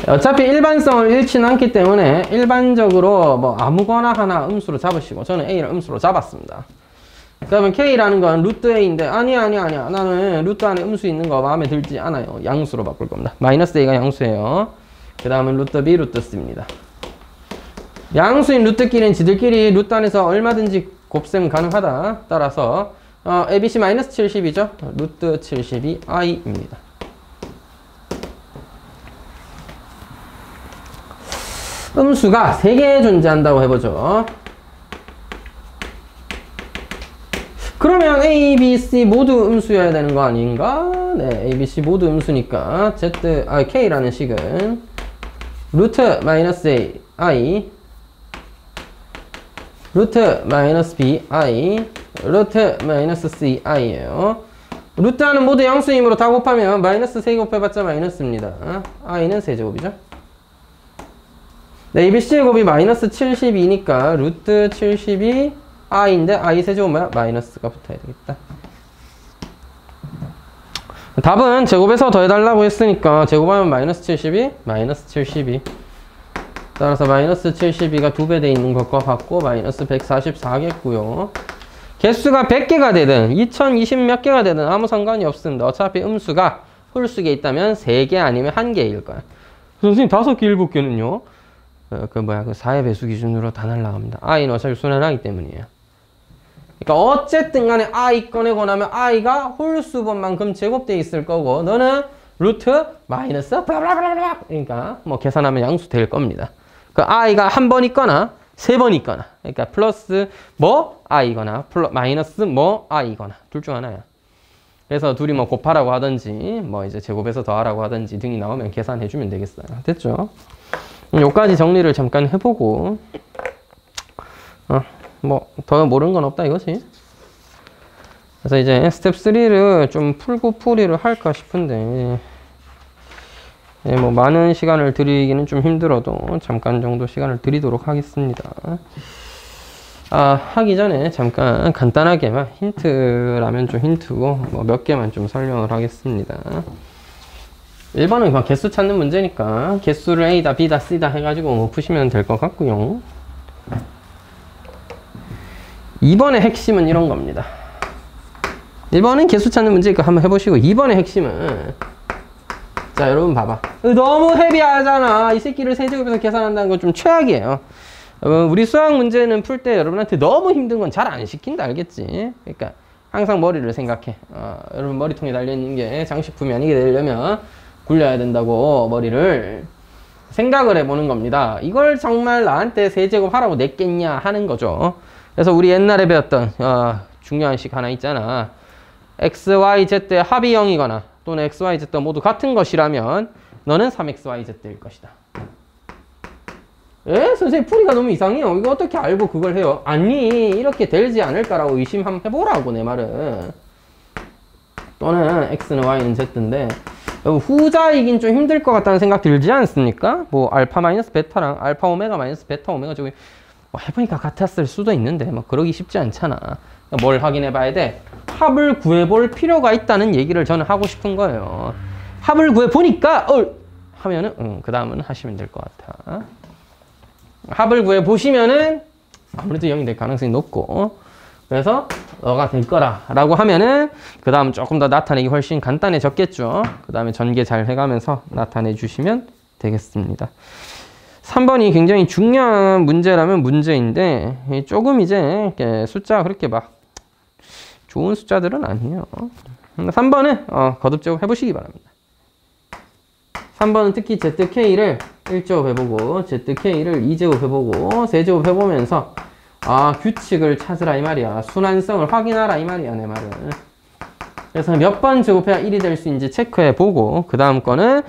어차피 일반성을 잃지는 않기 때문에 일반적으로 뭐 아무거나 하나 음수로 잡으시고 저는 A를 음수로 잡았습니다. 그러면 K라는 건 루트 A인데 아니야 나는 루트 안에 음수 있는 거 마음에 들지 않아요. 양수로 바꿀 겁니다. 마이너스 A가 양수예요. 그 다음은 루트 B, 루트 C입니다. 양수인 루트끼리는 지들끼리 루트 안에서 얼마든지 곱셈 가능하다. 따라서 ABC 마이너스 70이죠. 루트 72i입니다. 음수가 3개 존재한다고 해보죠. 그러면 A, B, C 모두 음수여야 되는 거 아닌가? 네, A, B, C 모두 음수니까 K라는 식은 루트 마이너스 A, I 루트 마이너스 B, I 루트 마이너스 C, I예요. 루트하는 모두 양수이므로 다 곱하면 마이너스 3곱 해봤자 마이너스입니다. I는 세제곱이죠. 네, ABC의 곱이 마이너스 72니까 루트 72 I인데 I 세제곱 뭐야? 마이너스가 붙어야 되겠다. 답은 제곱에서 더해달라고 했으니까 제곱하면 마이너스 72, 마이너스 72. 따라서 마이너스 72가 2배 돼 있는 것과 같고 마이너스 144겠고요. 개수가 100개가 되든 2020 몇 개가 되든 아무 상관이 없습니다. 어차피 음수가 홀수에 있다면 3개 아니면 1개일 거야. 선생님 5개, 7개는요? 그 4의 배수 기준으로 다 날라갑니다. i는 어차피 순환하기 때문이에요. 그러니까 어쨌든 간에 i 꺼내고 나면 i가 홀수번만큼 제곱되어 있을 거고 너는 루트 마이너스 블라블라블라 그러니까 뭐 계산하면 양수 될 겁니다. 그 i가 한 번 있거나 3번 있거나 그러니까 플러스 뭐 i거나 마이너스 뭐 i거나 둘 중 하나야. 그래서 둘이 뭐 곱하라고 하든지 뭐 이제 제곱해서 더하라고 하든지 등이 나오면 계산해 주면 되겠어요. 됐죠? 요까지 정리를 잠깐 해보고 뭐 더 모르는 건 없다 이거지. 그래서 이제 스텝 3를 좀 풀고 풀이를 할까 싶은데 뭐 많은 시간을 드리기는 좀 힘들어도 잠깐 정도 시간을 드리도록 하겠습니다. 하기 전에 잠깐 간단하게만 힌트라면 좀 힌트고 뭐 몇 개만 좀 설명을 하겠습니다. 1번은 그냥 개수 찾는 문제니까 개수를 A다, B다, C다 해가지고 뭐 푸시면 될 것 같고요. 2번의 핵심은 이런 겁니다. 1번은 개수 찾는 문제니까 한번 해보시고 2번의 핵심은 자 여러분 봐봐. 너무 헤비하잖아. 이 새끼를 세제곱해서 계산한다는 건 좀 최악이에요. 우리 수학 문제는 풀 때 여러분한테 너무 힘든 건 잘 안 시킨다 알겠지? 그러니까 항상 머리를 생각해. 여러분 머리통에 달려있는 게 장식품이 아니게 되려면 굴려야 된다고 머리를 생각을 해보는 겁니다. 이걸 정말 나한테 세제곱 하라고 냈겠냐 하는 거죠. 그래서 우리 옛날에 배웠던 중요한 식 하나 있잖아. x, y, z의 합이 0이거나 또는 x, y, z 모두 같은 것이라면 너는 3xyz일 것이다. 선생님 풀이가 너무 이상해요. 이거 어떻게 알고 그걸 해요? 아니 이렇게 되지 않을까라고 의심 한번 해보라고 내 말은. 또는 x는 y는 z인데 후자이긴 좀 힘들 것 같다는 생각 들지 않습니까? 뭐 알파 마이너스 베타랑 알파 오메가 마이너스 베타 오메가 저기 뭐 해보니까 같았을 수도 있는데 뭐 그러기 쉽지 않잖아. 뭘 확인해 봐야 돼? 합을 구해볼 필요가 있다는 얘기를 저는 하고 싶은 거예요. 합을 구해보니까 하면은 그 다음은 하시면 될 것 같아. 합을 구해보시면은 아무래도 0이 될 가능성이 높고 그래서 너가 될 거라 라고 하면은 그 다음 조금 더 나타내기 훨씬 간단해졌겠죠. 그 다음에 전개 잘 해가면서 나타내 주시면 되겠습니다. 3번이 굉장히 중요한 문제라면 문제인데 조금 이제 숫자가 그렇게 막 좋은 숫자들은 아니에요. 3번은 거듭제곱 해보시기 바랍니다. 3번은 특히 ZK를 1제곱 해보고 ZK를 2제곱 해보고 세제곱 해보면서 규칙을 찾으라 이 말이야. 순환성을 확인하라 이 말이야 내 말은. 그래서 몇 번 제곱해야 1이 될 수 있는지 체크해보고 그 다음 거는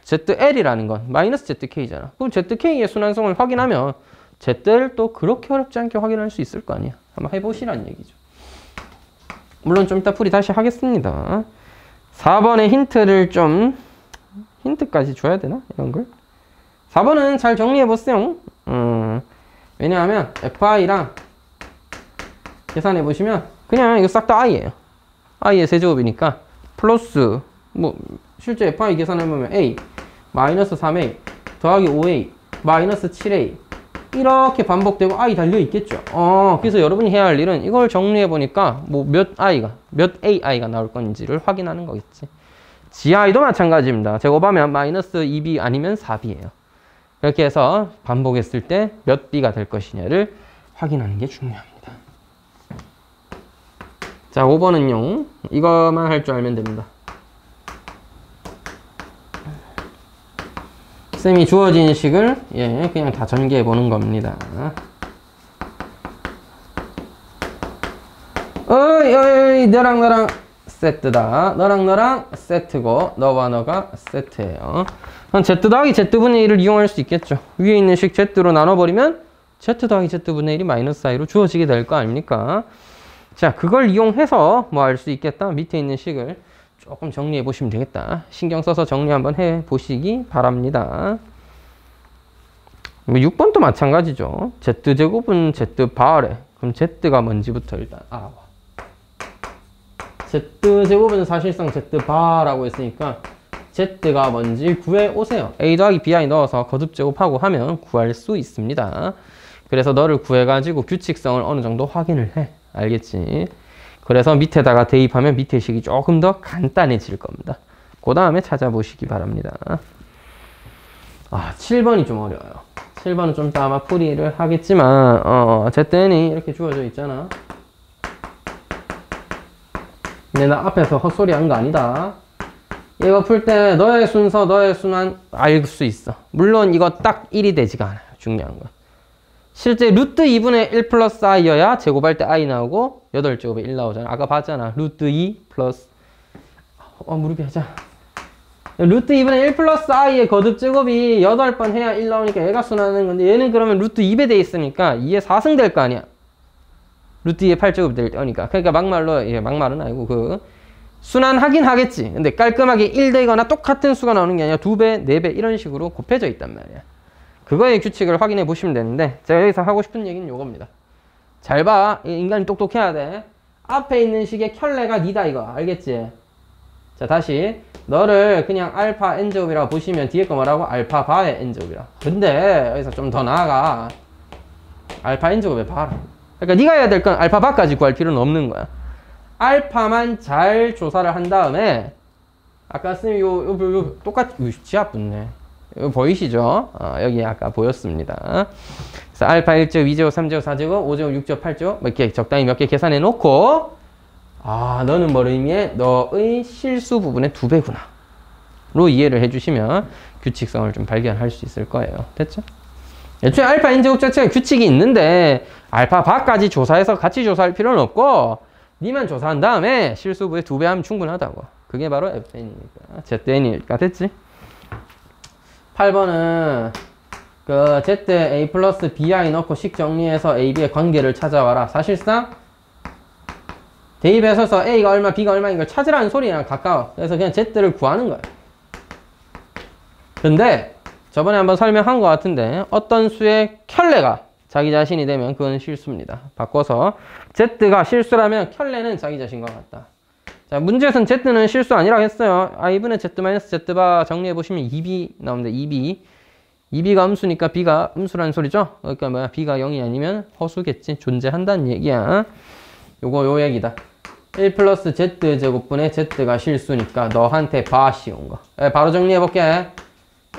ZL이라는 건 마이너스 ZK잖아. 그럼 ZK의 순환성을 확인하면 ZL 또 그렇게 어렵지 않게 확인할 수 있을 거 아니야. 한번 해보시라는 얘기죠. 물론 좀 이따 풀이 다시 하겠습니다. 4번의 힌트를 좀 힌트까지 줘야 되나? 이런 걸? 4번은 잘 정리해보세요. 왜냐하면 FI랑 계산해보시면 그냥 이거 싹 다 I예요. I의 세제곱이니까 플러스 뭐 실제 FI 계산해보면 A 마이너스 3A 더하기 5A 마이너스 7A 이렇게 반복되고 I 달려있겠죠. 그래서 여러분이 해야 할 일은 이걸 정리해보니까 뭐 몇 AI가 나올 건지를 확인하는 거겠지. GI도 마찬가지입니다. 제곱하면 마이너스 2B 아니면 4B예요. 이렇게 해서 반복했을 때 몇 B가 될 것이냐를 확인하는 게 중요합니다. 자, 5번은요. 이것만 할 줄 알면 됩니다. 쌤이 주어진 식을 예, 그냥 다 전개해 보는 겁니다. 어이, 너랑 너랑 세트다. 너랑 너랑 세트고, 너와 너가 세트예요. 그럼 Z 더하기 Z분의 1을 이용할 수 있겠죠. 위에 있는 식 Z로 나눠버리면 Z 더하기 Z분의 1이 마이너스 I로 주어지게 될 거 아닙니까? 자, 그걸 이용해서 뭐 알 수 있겠다. 밑에 있는 식을 조금 정리해 보시면 되겠다. 신경 써서 정리 한번 해 보시기 바랍니다. 6번도 마찬가지죠. Z제곱은 Z바래. 그럼 Z가 뭔지부터 일단 알아봐. Z제곱은 사실상 Z바라고 했으니까 Z가 뭔지 구해오세요. A 더하기 BI 넣어서 거듭제곱하고 하면 구할 수 있습니다. 그래서 너를 구해가지고 규칙성을 어느 정도 확인을 해. 알겠지? 그래서 밑에다가 대입하면 밑에 식이 조금 더 간단해질 겁니다. 그 다음에 찾아보시기 바랍니다. 7번이 좀 어려워요. 7번은 좀 이따 아마 풀이를 하겠지만 Zn이 이렇게 주어져 있잖아. 근데 나 앞에서 헛소리 한 거 아니다. 이거 풀 때 너의 순서, 너의 순환 알 수 있어. 물론 이거 딱 1이 되지가 않아요. 중요한 건. 실제 루트 2분의 1 플러스 i여야 제곱할 때 i 나오고 8제곱에 1 나오잖아. 아까 봤잖아. 루트 2 플러스 무릎이 하자. 루트 2분의 1 플러스 i의 거듭제곱이 8번 해야 1 나오니까 얘가 순환하는 건데 얘는 그러면 루트 2배 돼 있으니까 2의 4승 될 거 아니야. 루트 2의 8제곱 될 거니까. 그러니까 막말로, 예, 막말은 아니고 순환하긴 하겠지. 근데 깔끔하게 1 되거나 똑같은 수가 나오는 게 아니라 2배, 4배 이런 식으로 곱해져 있단 말이야. 그거의 규칙을 확인해 보시면 되는데 제가 여기서 하고 싶은 얘기는 요겁니다. 잘 봐. 인간이 똑똑해야 돼. 앞에 있는 식의 켤레가 니다 이거. 알겠지? 자, 다시 너를 그냥 알파 n제곱이라고 보시면 뒤에 거 뭐라고? 알파 바의 n제곱이라. 근데 여기서 좀 더 나아가. 알파 n제곱의 바라. 그러니까 네가 해야 될 건 알파 바까지 구할 필요는 없는 거야. 알파만 잘 조사를 한 다음에 아까 쌤이 요 똑같이 지압 붙네. 이거 보이시죠? 여기 아까 보였습니다. 그래서 알파 1제곱, 2제곱, 3제곱, 4제곱, 5제곱, 6제곱, 8제곱 뭐 이렇게 적당히 몇 개 계산해 놓고 너는 뭘 의미해? 너의 실수 부분의 2배구나 로 이해를 해주시면 규칙성을 좀 발견할 수 있을 거예요. 됐죠? 애초에 알파 n제곱 자체가 규칙이 있는데 알파 바까지 조사해서 같이 조사할 필요는 없고 니만 조사한 다음에 실수부의 2배 하면 충분하다고. 그게 바로 fn이니까 zn이니까. 됐지? 8번은 그 za 플러스 bi 넣고 식 정리해서 a, b의 관계를 찾아와라. 사실상 대입해서 a가 얼마, b가 얼마인 걸 찾으라는 소리랑 가까워. 그래서 그냥 z를 구하는 거야. 근데 저번에 한번 설명한 것 같은데 어떤 수의 켤레가 자기 자신이 되면 그건 실수입니다. 바꿔서 z가 실수라면 켤레는 자기 자신과 같다. 자, 문제에서는 z는 실수 아니라고 했어요. i분의 z 마이너스 z바 정리해보시면 2b 나옵니다. 2b. 2b가 음수니까 b가 음수라는 소리죠. 그러니까 뭐야, b가 0이 아니면 허수겠지. 존재한다는 얘기야. 요 얘기다. 1 플러스 z제곱분의 z가 실수니까 너한테 봐 씌운 거. 바로 정리해볼게.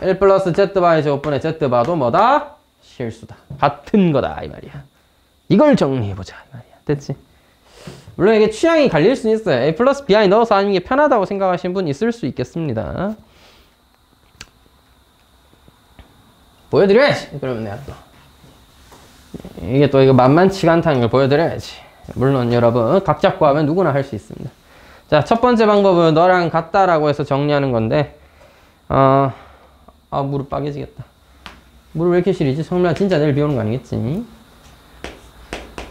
1 플러스 z바의 제곱분의 z바도 뭐다? 실수다. 같은 거다 이 말이야. 이걸 정리해보자 이 말이야. 됐지? 물론 이게 취향이 갈릴 수 있어요. a 플러스 bi 넣어서 하는 게 편하다고 생각하시는 분 있을 수 있겠습니다. 보여드려야지. 그러면 내가 또 이게 또 이거 만만치가 않다는 걸 보여드려야지. 물론 여러분 각 잡고 하면 누구나 할 수 있습니다. 자, 첫 번째 방법은 너랑 같다라고 해서 정리하는 건데 무릎 빠개지겠다. 무릎 왜 이렇게 시리지? 성민아 진짜 내일 비 오는 거 아니겠지?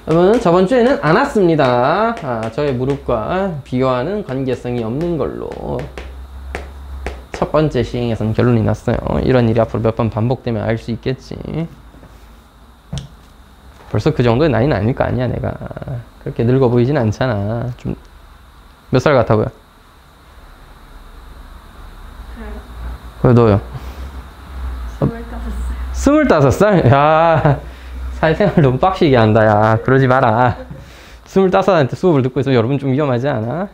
여러분 저번 주에는 안 왔습니다. 저의 무릎과 비교하는 관계성이 없는 걸로 첫 번째 시행에서는 결론이 났어요. 이런 일이 앞으로 몇 번 반복되면 알 수 있겠지. 벌써 그 정도의 나이는 아닐 거 아니야. 내가 그렇게 늙어 보이진 않잖아. 좀 몇 살 같아 보여? 그래 너요? 25살. 25살? 야, 사회생활 너무 빡시게 한다. 야, 그러지 마라. 25한테 수업을 듣고 있으면 여러분 좀 위험하지 않아?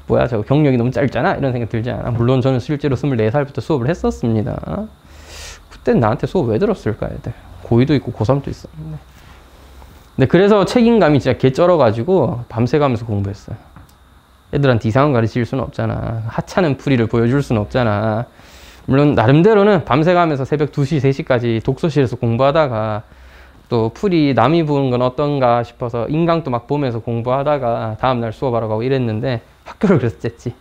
뭐야, 저거 경력이 너무 짧잖아? 이런 생각 들지 않아? 물론 저는 실제로 24살부터 수업을 했었습니다. 그땐 나한테 수업 왜 들었을까, 애들? 고2도 있고 고3도 있었는데. 근데 그래서 책임감이 진짜 개쩔어가지고 밤새 가면서 공부했어요. 애들한테 이상한 거 가르칠 수는 없잖아. 하찮은 풀이를 보여줄 수는 없잖아. 물론 나름대로는 밤새 가면서 새벽 2시, 3시까지 독서실에서 공부하다가 또 풀이 남이 부은 건 어떤가 싶어서 인강도 막 보면서 공부하다가 다음날 수업하러 가고 이랬는데 학교를 그래서 쨌지.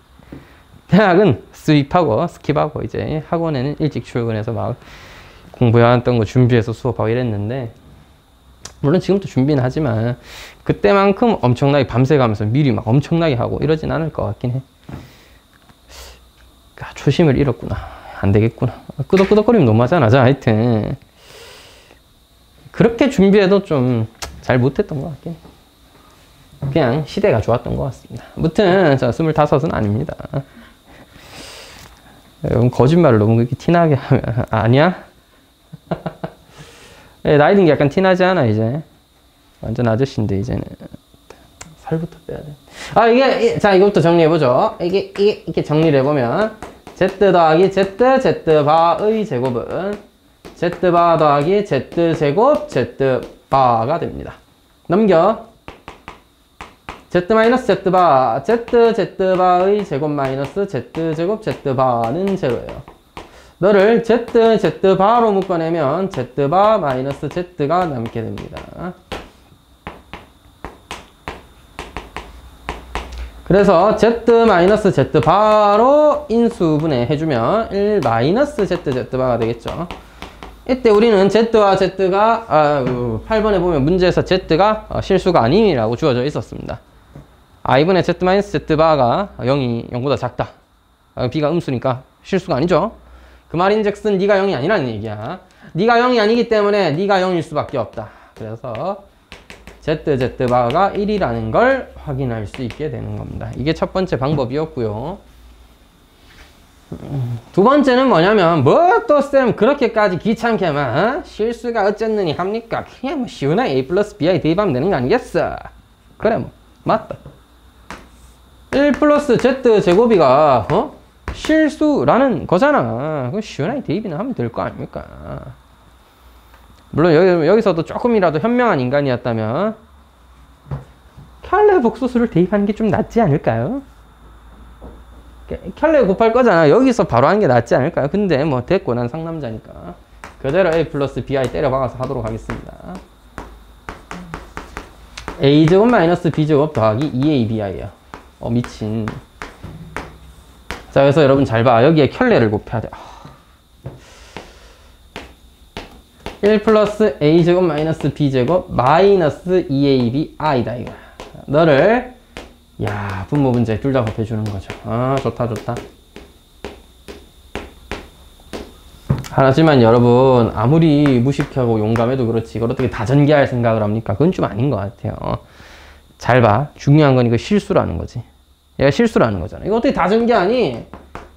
대학은 스윕하고 스킵하고 이제 학원에는 일찍 출근해서 막 공부해왔던 거 준비해서 수업하고 이랬는데 물론 지금도 준비는 하지만 그때만큼 엄청나게 밤새 가면서 미리 막 엄청나게 하고 이러진 않을 것 같긴 해. 아, 초심을 잃었구나. 안 되겠구나. 끄덕끄덕거리면 너무하잖아. 자, 하여튼 그렇게 준비해도 좀 잘 못했던 것 같긴 해. 그냥 시대가 좋았던 것 같습니다. 아무튼 저 25은 아닙니다. 여러분 거짓말을 너무 그렇게 티나게 하면 아니야? 나이 든 게 약간 티나지 않아 이제? 완전 아저씨인데 이제는 살부터 빼야 돼. 아 이게 자 이것부터 정리해보죠. 이게 정리를 해보면 z 더하기 z바의 제곱은 z바 더하기 z제곱 z바가 됩니다. 넘겨. z-z바 z바의 제곱 마이너스 z제곱 z바는 제로예요. 너를 z바로 묶어내면 z바 마이너스 z가 남게 됩니다. 그래서 z-z바로 인수분해 해주면 1 마이너스 zz바가 되겠죠. 이때 우리는 z와 z가 8번에 보면 문제에서 z가 실수가 아님이라고 주어져 있었습니다. i분의 z-z바가 0보다 작다. b가 음수니까 실수가 아니죠. 그 말인즉슨 네가 0이 아니라는 얘기야. 네가 0이 아니기 때문에 네가 0일 수밖에 없다. 그래서 z바가 1이라는 걸 확인할 수 있게 되는 겁니다. 이게 첫 번째 방법이었고요. 두 번째는 뭐냐면 뭐 또 쌤 그렇게까지 귀찮게만 실수가 어쨌느니 합니까? 그냥 뭐 시원하게 a 플러스 bi 대입하면 되는 거 아니겠어? 그래 뭐 맞다. 1 플러스 z제곱이가 실수라는 거잖아. 그 시원하게 대입이나 하면 될 거 아닙니까? 물론 여기서도 조금이라도 현명한 인간이었다면 켤레 복소수를 대입하는 게 좀 낫지 않을까요? 켤레 곱할 거잖아. 여기서 바로 하는 게 낫지 않을까요? 근데 뭐 됐고 난 상남자니까 그대로 a 플러스 bi 때려 박아서 하도록 하겠습니다. a제곱 마이너스 b제곱 더하기 2ab이야. 미친. 자, 그래서 여러분 잘 봐. 여기에 켤레를 곱해야 돼. 1 플러스 a제곱 마이너스 b제곱 마이너스 2ab i다 이거야. 너를 분모 문제 둘 다 곱해주는 거죠. 좋다. 하지만 여러분 아무리 무식하고 용감해도 그렇지 이걸 어떻게 다 전개할 생각을 합니까? 그건 좀 아닌 것 같아요. 잘 봐. 중요한 건 이거 실수라는 거지. 얘가 실수라는 거잖아. 이거 어떻게 다 전개하니?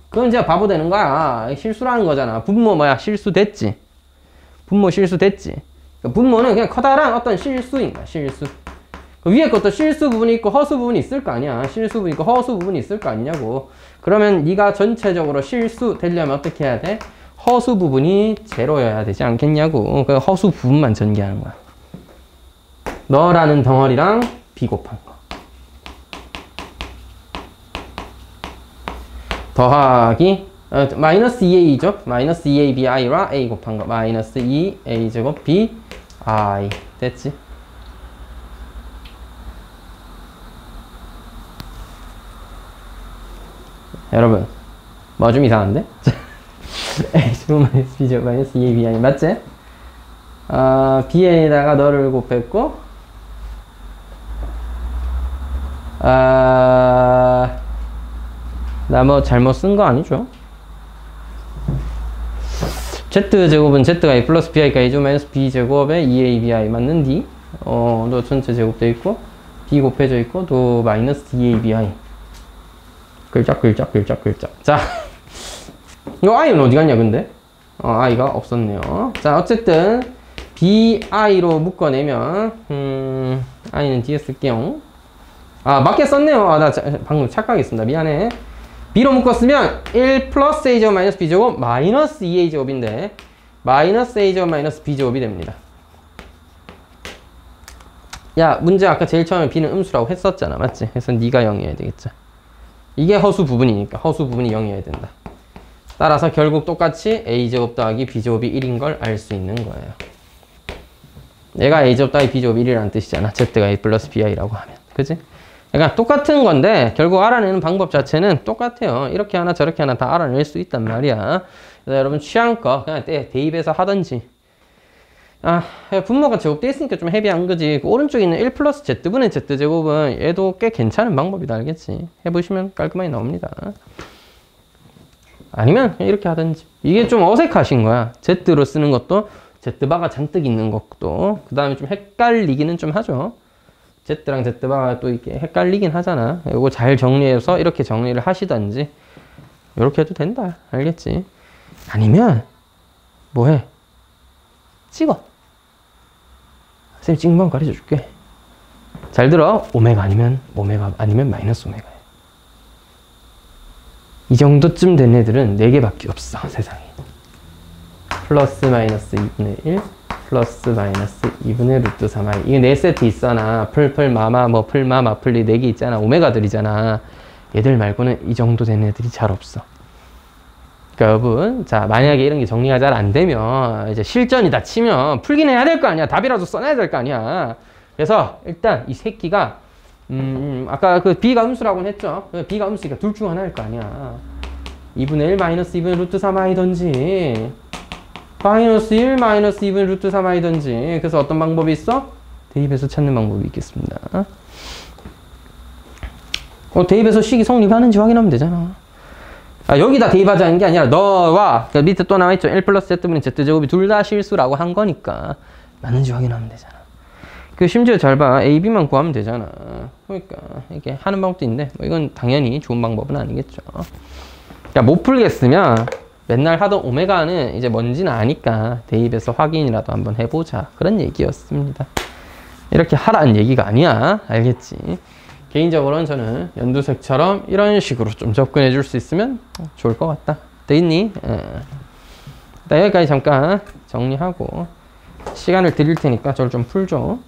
그건 진짜 바보 되는 거야. 실수라는 거잖아. 분모 실수됐지? 분모 실수됐지? 분모는 그냥 커다란 어떤 실수인 거야. 실수. 위에 것도 실수 부분이 있고 허수 부분이 있을 거 아니야. 실수 부분이 있고 허수 부분이 있을 거 아니냐고. 그러면 네가 전체적으로 실수 되려면 어떻게 해야 돼? 허수 부분이 제로여야 되지 않겠냐고. 그 허수 부분만 전개하는 거야. 너라는 덩어리랑 b 곱한 거. 더하기 마이너스 2a죠. 마이너스 2abi라 a 곱한 거. 마이너스 2a 제곱 bi 됐지? 여러분 뭐 좀 이상한데? a 제곱 마이너스 b 제곱 마이너스 2abi 맞지? b에다가 너를 곱했고 나 뭐 잘못 쓴 거 아니죠? z제곱은 z가 a 플러스 bi가 a 제곱 마이너스 b제곱에 2abi 맞는디? 너 전체 제곱되어 있고 b 곱해져 있고 또 마이너스 2abi 글짝. 자, 이거 i는 어디 갔냐 근데? i가 없었네요. 자, 어쨌든 bi로 묶어내면 i는 뒤에 쓸게요. 맞게 썼네요. 나 방금 착각했습니다. 미안해. b로 묶었으면 1 플러스 a제곱 마이너스 b제곱 마이너스 2a제곱인데 마이너스 a제곱 마이너스 b제곱이 됩니다. 야, 문제 아까 제일 처음에 b는 음수라고 했었잖아. 맞지? 그래서 네가 0이어야 되겠죠. 이게 허수 부분이니까 허수 부분이 0이어야 된다. 따라서 결국 똑같이 a제곱 더하기 b제곱이 1인 걸 알 수 있는 거예요. 얘가 a제곱 더하기 b제곱 1이라는 뜻이잖아. z가 a 플러스 bi라고 하면. 그지? 그러니까 똑같은 건데 결국 알아내는 방법 자체는 똑같아요. 이렇게 하나 저렇게 하나 다 알아낼 수 있단 말이야. 그래서 여러분 취향껏 그냥 대입해서 하든지. 분모가 제곱돼 있으니까 좀 헤비한 거지. 그 오른쪽에 있는 1 플러스 z분의 z제곱은 얘도 꽤 괜찮은 방법이다. 알겠지? 해보시면 깔끔하게 나옵니다. 아니면 이렇게 하든지. 이게 좀 어색하신 거야. z로 쓰는 것도 z바가 잔뜩 있는 것도 그 다음에 좀 헷갈리기는 좀 하죠. z랑 z바가 또 이렇게 헷갈리긴 하잖아. 이거 잘 정리해서 이렇게 정리를 하시던지 이렇게 해도 된다. 알겠지? 아니면 뭐해? 찍어. 쌤이 찍는 방 가르쳐 줄게. 잘 들어. 오메가 아니면 마이너스 오메가야. 이 정도쯤 된 애들은 4개밖에 없어 세상에. 플러스 마이너스 2분의 1 플러스 마이너스 2분의 루트 3i. 이게 4세트 있잖아. 풀 마마 뭐 풀마 마플리 4개 있잖아. 오메가들이잖아. 얘들 말고는 이 정도 된 애들이 잘 없어. 그러니까 여러분, 자, 만약에 이런 게 정리가 잘 안 되면 이제 실전이다 치면 풀긴 해야 될 거 아니야. 답이라도 써놔야 될 거 아니야. 그래서 일단 이 새끼가 아까 그 b가 음수라고는 했죠. b가 음수니까 둘 중 하나일 거 아니야. 2분의 1 마이너스 2분의 루트 3i든지 마이너스 1 마이너스 2분의 루트 3i든지. 그래서 어떤 방법이 있어? 대입해서 찾는 방법이 있겠습니다. 대입해서 식이 성립하는지 확인하면 되잖아. 여기다 대입하자는 게 아니라 너와 그러니까 밑에 또 나와있죠. 1 플러스 z분의 z제곱이 둘 다 실수라고 한 거니까 맞는지 확인하면 되잖아. 그 심지어 잘 봐. a, b만 구하면 되잖아. 그러니까 이렇게 하는 방법도 있는데 뭐 이건 당연히 좋은 방법은 아니겠죠. 그러니까 못 풀겠으면 맨날 하던 오메가는 이제 뭔지는 아니까 대입해서 확인이라도 한번 해보자. 그런 얘기였습니다. 이렇게 하라는 얘기가 아니야. 알겠지? 개인적으로는 저는 연두색처럼 이런 식으로 좀 접근해 줄 수 있으면 좋을 것 같다. 되겠니? 일단 여기까지 잠깐 정리하고 시간을 드릴 테니까 저를 좀 풀죠.